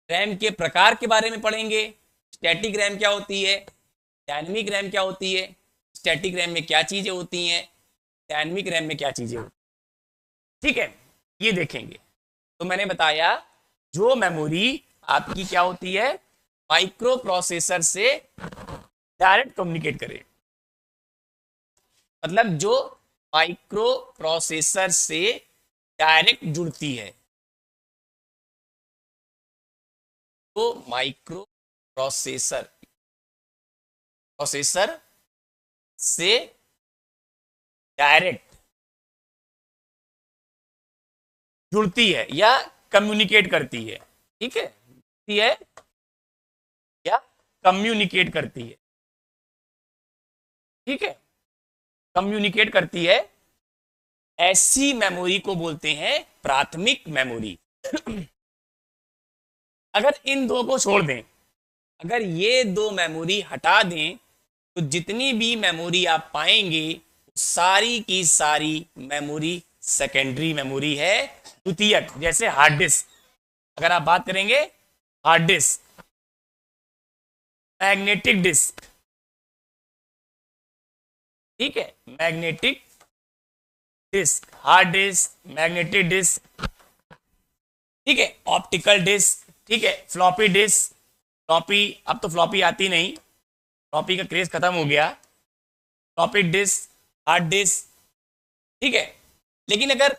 रैम के प्रकार के बारे में पढ़ेंगे, स्टैटिक रैम क्या होती है, डायनेमिक रैम क्या होती है, स्टैटिक रैम में क्या चीजें होती हैं, डायनेमिक रैम में क्या चीजें होती हैं। ठीक है, ये देखेंगे। तो मैंने बताया जो मेमोरी आपकी क्या होती है, माइक्रो प्रोसेसर से डायरेक्ट कम्युनिकेट करे। मतलब जो माइक्रो प्रोसेसर से डायरेक्ट जुड़ती है, तो माइक्रो प्रोसेसर प्रोसेसर से डायरेक्ट जुड़ती है या कम्युनिकेट करती है। ठीक है, जुड़ती है या कम्युनिकेट करती है। ठीक है, कम्युनिकेट करती है, ऐसी मेमोरी को बोलते हैं प्राथमिक मेमोरी। अगर इन दो को छोड़ दें, अगर ये दो मेमोरी हटा दें, तो जितनी भी मेमोरी आप पाएंगे सारी की सारी मेमोरी सेकेंडरी मेमोरी है, द्वितीयक। जैसे हार्ड डिस्क, अगर आप बात करेंगे हार्ड डिस्क, मैग्नेटिक डिस्क, ठीक है, magnetic disk, hard disk, magnetic disk, ठीक है, ऑप्टिकल डिस्क, ठीक है, फ्लॉपी डिस्क। फ्लॉपी, अब तो फ्लॉपी आती नहीं, फ्लॉपी का क्रेज खत्म हो गया। फ्लॉपी डिस्क, हार्ड डिस्क, ठीक है। लेकिन अगर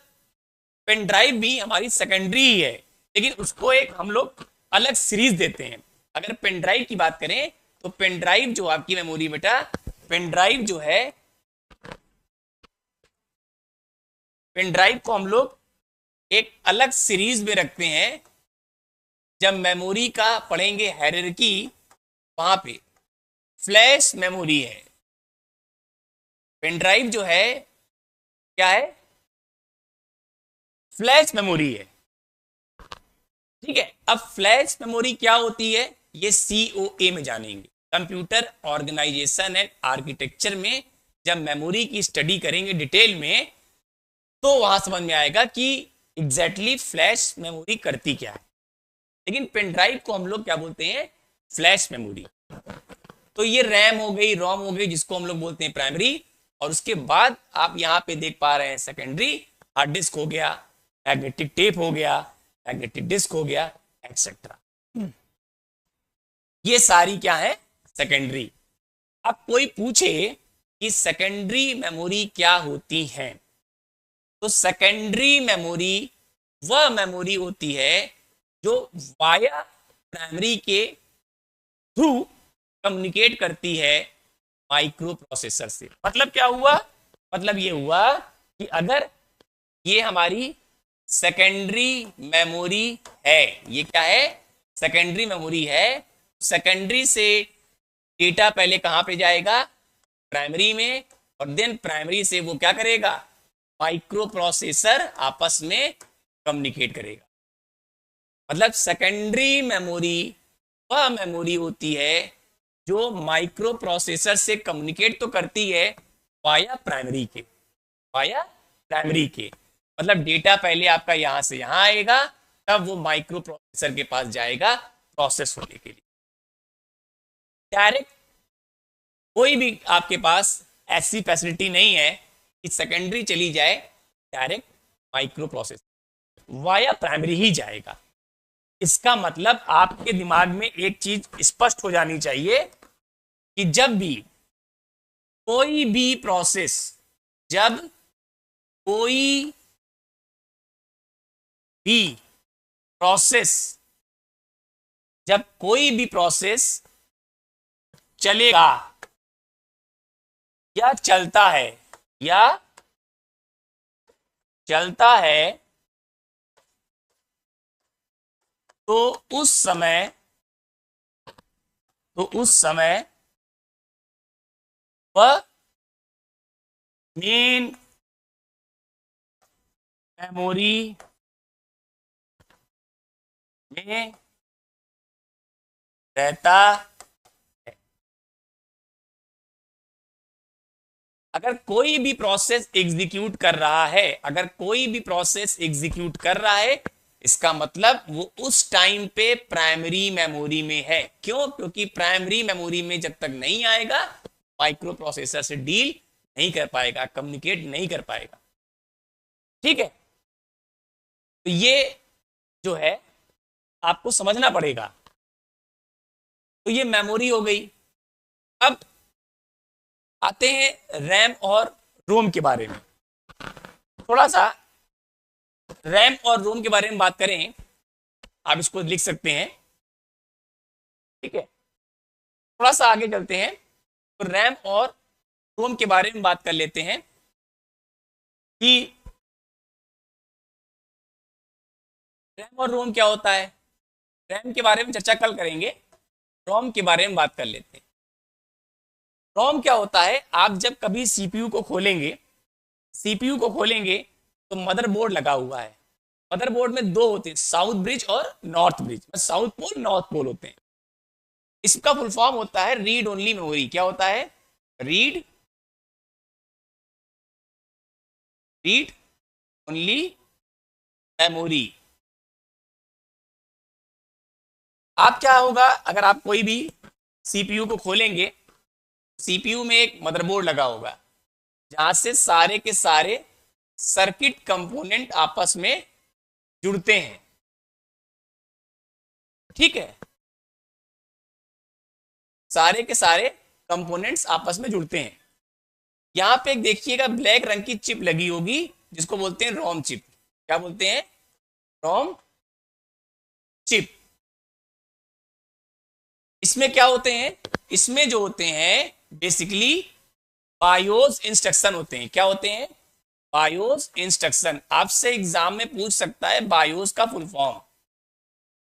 पेन ड्राइव भी हमारी सेकेंडरी ही है, लेकिन उसको एक हम लोग अलग सीरीज देते हैं। अगर पेन ड्राइव की बात करें तो पेन ड्राइव जो आपकी मेमोरी बेटा, पेन ड्राइव जो है, पेन ड्राइव को हम लोग एक अलग सीरीज में रखते हैं। जब मेमोरी का पढ़ेंगे हायरार्की, वहां पे फ्लैश मेमोरी है। पेन ड्राइव जो है क्या है, फ्लैश मेमोरी है। ठीक है, अब फ्लैश मेमोरी क्या होती है ये COA में जानेंगे, कंप्यूटर ऑर्गेनाइजेशन एंड आर्किटेक्चर में। जब मेमोरी की स्टडी करेंगे डिटेल में, तो वहां समझ में आएगा कि एग्जैक्टली फ्लैश मेमोरी करती क्या है। लेकिन पेन ड्राइव को हम लोग क्या बोलते हैं, फ्लैश मेमोरी। तो ये रैम हो गई, रोम हो गई, जिसको हम लोग बोलते हैं प्राइमरी। और उसके बाद आप यहाँ पे देख पा रहे हैं सेकेंडरी, हार्ड डिस्क हो गया, मैग्नेटिक टेप हो गया, मैग्नेटिक डिस्क हो गया, एक्सेट्रा। ये सारी क्या है, सेकेंडरी। अब कोई पूछे कि सेकेंडरी मेमोरी क्या होती है। तो सेकेंडरी मेमोरी वह मेमोरी होती है जो वाया प्राइमरी के थ्रू कम्युनिकेट करती है माइक्रो प्रोसेसर से। मतलब क्या हुआ? मतलब ये हुआ कि अगर ये हमारी सेकेंडरी मेमोरी है, ये क्या है? सेकेंडरी मेमोरी है। सेकेंडरी से डेटा पहले कहां पे जाएगा? प्राइमरी में, और देन प्राइमरी से वो क्या करेगा? माइक्रो प्रोसेसर आपस में कम्युनिकेट करेगा। मतलब सेकेंडरी मेमोरी वह मेमोरी होती है जो माइक्रो प्रोसेसर से कम्युनिकेट तो करती है वाया प्राइमरी के, वाया प्राइमरी के। मतलब डेटा पहले आपका यहां से यहां आएगा, तब वो माइक्रो प्रोसेसर के पास जाएगा प्रोसेस होने के लिए। डायरेक्ट कोई भी आपके पास ऐसी फैसिलिटी नहीं है कि सेकेंडरी चली जाए, direct micro processor via primary ही जाएगा। इसका मतलब आपके दिमाग में एक चीज स्पष्ट हो जानी चाहिए कि जब भी कोई भी प्रोसेस, जब कोई भी प्रोसेस जब कोई भी प्रोसेस चलेगा या चलता है, या चलता है, तो उस समय वह मेन मेमोरी में रहता है। अगर कोई भी प्रोसेस एग्जीक्यूट कर रहा है, अगर कोई भी प्रोसेस एग्जीक्यूट कर रहा है, इसका मतलब वो उस टाइम पे प्राइमरी मेमोरी में है। क्यों? क्योंकि प्राइमरी मेमोरी में जब तक नहीं आएगा, माइक्रो प्रोसेसर से डील नहीं कर पाएगा, कम्युनिकेट नहीं कर पाएगा। ठीक है, तो ये जो है आपको समझना पड़ेगा। तो ये मेमोरी हो गई। अब आते हैं रैम और रोम के बारे में। थोड़ा सा रैम और रोम के बारे में बात करें, आप इसको लिख सकते हैं। ठीक है, थोड़ा सा आगे चलते हैं तो रैम और रोम के बारे में बात कर लेते हैं कि रैम और रोम क्या होता है। रैम के बारे में चर्चा कल करेंगे, रोम के बारे में बात कर लेते हैं। रोम क्या होता है? आप जब कभी सीपीयू को खोलेंगे, सीपीयू को खोलेंगे तो मदरबोर्ड लगा हुआ है। मदरबोर्ड में दो होते हैं, साउथ ब्रिज और north bridge. South pole north pole होते हैं। इसका फुल फॉर्म होता है रीड ओनली मेमोरी। क्या होता है? Read only memory. आप क्या होगा, अगर आप कोई भी सीपीयू को खोलेंगे, सीपीयू में एक मदरबोर्ड लगा होगा जहां से सारे के सारे सर्किट कंपोनेंट आपस में जुड़ते हैं। ठीक है, सारे के सारे कंपोनेंट्स आपस में जुड़ते हैं। यहां पे देखिएगा ब्लैक रंग की चिप लगी होगी जिसको बोलते हैं रोम चिप। क्या बोलते हैं? ROM chip. इसमें क्या होते हैं? इसमें जो होते हैं बेसिकली बायोस इंस्ट्रक्शन होते हैं। क्या होते हैं? BIOS instruction. आपसे एग्जाम में पूछ सकता है बायोस का full form,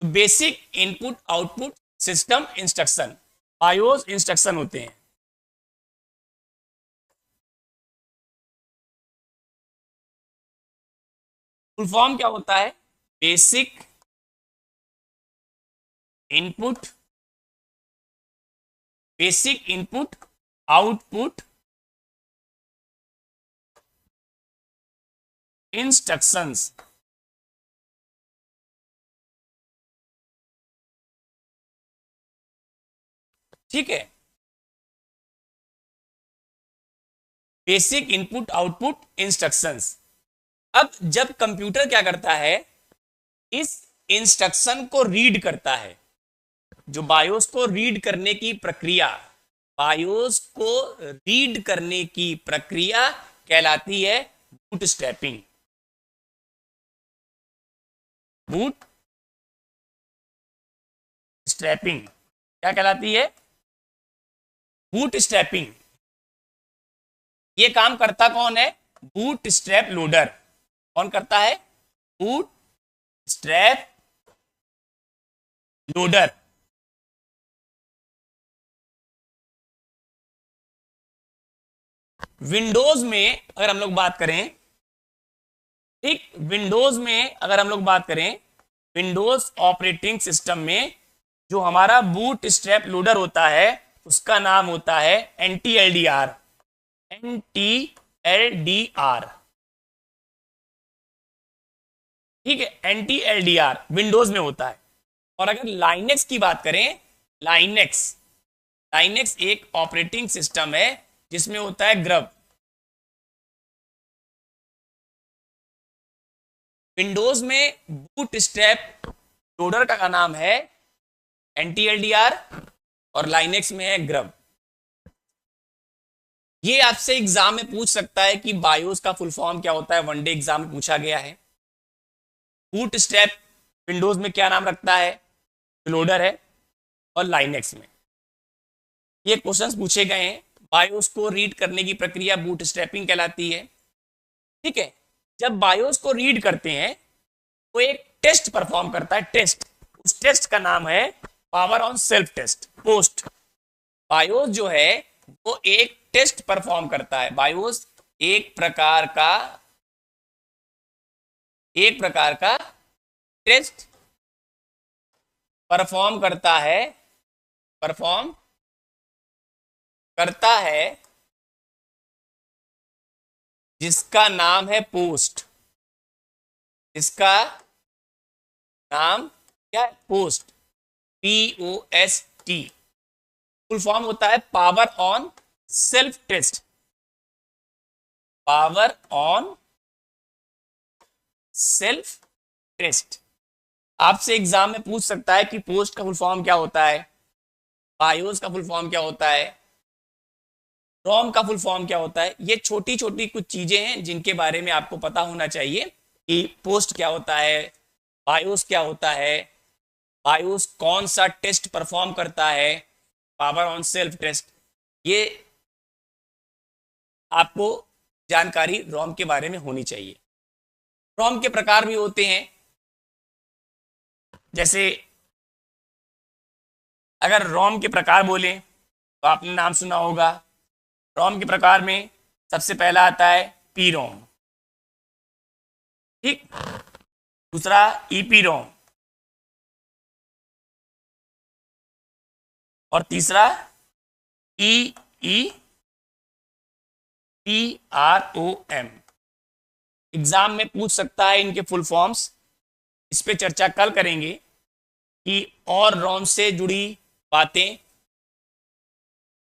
basic input output system instruction, BIOS instruction होते हैं। फुल फॉर्म क्या होता है? Basic input, basic input output instructions. ठीक है, बेसिक इनपुट आउटपुट इंस्ट्रक्शंस। अब जब कंप्यूटर क्या करता है, इस इंस्ट्रक्शन को रीड करता है। जो बायोस को रीड करने की प्रक्रिया, बायोस को रीड करने की प्रक्रिया कहलाती है बूटस्ट्रैपिंग। बूट स्ट्रैपिंग क्या कहलाती है? Boot strapping. ये काम करता कौन है? Boot strap loader. कौन करता है? Boot strap loader. विंडोज में अगर हम लोग बात करें, ठीक, विंडोज में अगर हम लोग बात करें, विंडोज ऑपरेटिंग सिस्टम में जो हमारा बूट स्ट्रैप लोडर होता है उसका नाम होता है NTLDR। NTLDR, ठीक है, NTLDR विंडोज में होता है। और अगर लाइनेक्स की बात करें, लाइनेक्स लाइनेक्स एक ऑपरेटिंग सिस्टम है जिसमें होता है ग्रब। विंडोज में बूट स्ट्रैप लोडर का नाम है NTLDR और लाइनेक्स में है ग्रब। ये आपसे एग्जाम में पूछ सकता है कि बायोस का फुल फॉर्म क्या होता है, वनडे एग्जाम में पूछा गया है। बूट स्ट्रैप विंडोज में क्या नाम रखता है? लोडर है। और लाइनेक्स में ये क्वेश्चंस पूछे गए हैं। बायोस को रीड करने की प्रक्रिया बूट स्ट्रैपिंग कहलाती है, ठीक है। जब बायोस को रीड करते हैं तो एक टेस्ट परफॉर्म करता है, टेस्ट। उस टेस्ट का नाम है power on self test, POST. BIOS जो है वो एक टेस्ट परफॉर्म करता है। बायोस एक प्रकार का टेस्ट परफॉर्म करता है जिसका नाम है पोस्ट। इसका नाम क्या है? Post, POST। फुल फॉर्म होता है power on self test. Power on self test. आपसे एग्जाम में पूछ सकता है कि पोस्ट का फुल फॉर्म क्या होता है, बायोस का फुल फॉर्म क्या होता है, रोम का फुल फॉर्म क्या होता है। ये छोटी छोटी कुछ चीजें हैं जिनके बारे में आपको पता होना चाहिए कि पोस्ट क्या होता है, बायोस क्या होता है, बायोस कौन सा टेस्ट परफॉर्म करता है, पावर ऑन सेल्फ टेस्ट। ये आपको जानकारी रोम के बारे में होनी चाहिए। रोम के प्रकार भी होते हैं, जैसे अगर रोम के प्रकार बोले तो आपने नाम सुना होगा। रोम के प्रकार में सबसे पहला आता है पी रोम, ठीक। दूसरा ईपी रोम और तीसरा EEPROM। एग्जाम में पूछ सकता है इनके फुल फॉर्म्स। इस पे चर्चा कल करेंगे कि और रोम से जुड़ी बातें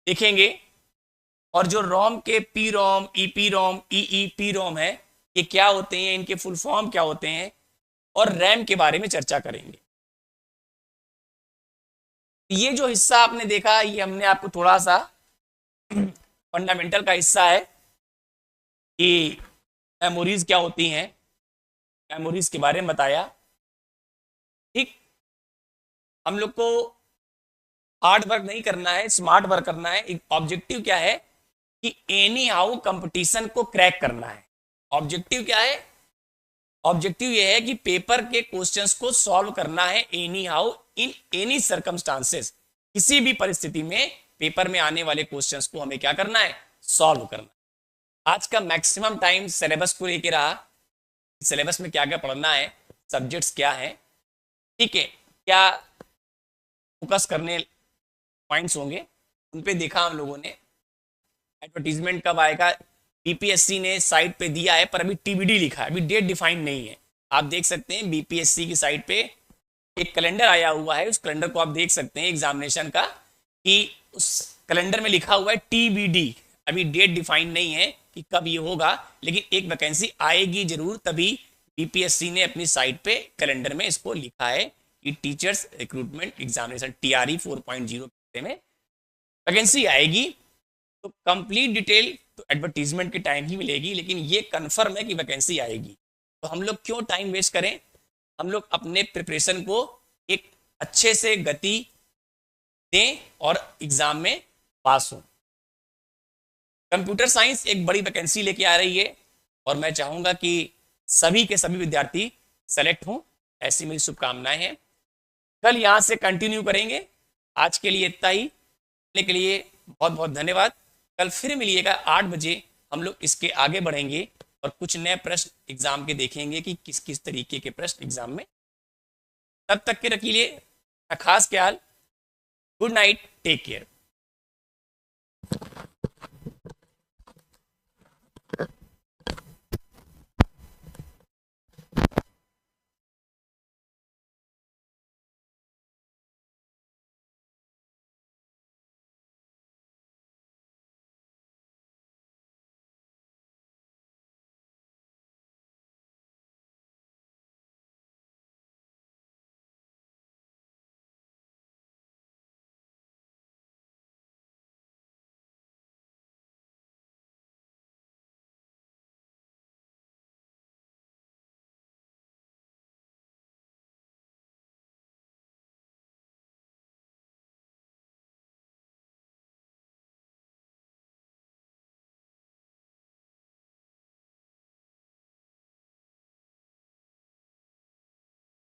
देखेंगे। और जो रोम के पी रोम, ईपी रोम, EEP रोम है, ये क्या होते हैं, इनके फुल फॉर्म क्या होते हैं, और रैम के बारे में चर्चा करेंगे। ये जो हिस्सा आपने देखा, ये हमने आपको थोड़ा सा फंडामेंटल का हिस्सा है कि मेमोरीज क्या होती हैं, मेमोरीज के बारे में बताया, ठीक। हम लोग को हार्ड वर्क नहीं करना है, स्मार्ट वर्क करना है। एक ऑब्जेक्टिव क्या है कि एनी हाउ कंपटीशन को क्रैक करना है। ऑब्जेक्टिव क्या है? ऑब्जेक्टिव यह है कि पेपर के क्वेश्चंस को सॉल्व करना है any how, in any circumstances. किसी भी परिस्थिति में पेपर में आने वाले क्वेश्चंस को हमें क्या करना है? सॉल्व करना। आज का मैक्सिमम टाइम सिलेबस को लेके रहा, सिलेबस में क्या क्या पढ़ना है, सब्जेक्ट्स क्या है, ठीक है, क्या फोकस करने पॉइंट्स होंगे, उन पे देखा हम लोगों ने। एडवर्टीजमेंट कब आएगा, बीपीएससी ने साइट पे दिया है, पर अभी TBD लिखा है, अभी डेट डिफाइन नहीं है। आप देख सकते हैं बीपीएससी की साइट पे एक कैलेंडर आया हुआ है, उस कैलेंडर को आप देख सकते हैं एग्जामिनेशन का, कि उस कैलेंडर में लिखा हुआ है TBD। अभी डेट डिफाइन नहीं है कि कब ये होगा, लेकिन एक वैकेंसी आएगी जरूर, तभी बीपीएससी ने अपनी साइट पे कैलेंडर में इसको लिखा है कि टीचर्स रिक्रूटमेंट एग्जामिनेशन TRE 4.0 में वैकेंसी आएगी तो कंप्लीट डिटेल तो एडवर्टीजमेंट के टाइम ही मिलेगी, लेकिन ये कंफर्म है कि वैकेंसी आएगी। तो हम लोग क्यों टाइम वेस्ट करें, हम लोग अपने प्रिपरेशन को एक अच्छे से गति दें और एग्जाम में पास हो। कंप्यूटर साइंस एक बड़ी वैकेंसी लेके आ रही है और मैं चाहूंगा कि सभी के सभी विद्यार्थी सेलेक्ट हों, ऐसी मेरी शुभकामनाएं हैं। कल यहां से कंटिन्यू करेंगे। आज के लिए इतना ही, के लिए बहुत बहुत धन्यवाद। कल फिर मिलिएगा 8 बजे, हम लोग इसके आगे बढ़ेंगे और कुछ नए प्रश्न एग्जाम के देखेंगे कि किस किस तरीके के प्रश्न एग्जाम में। तब तक के रखिए खास ख्याल। Good night, take care.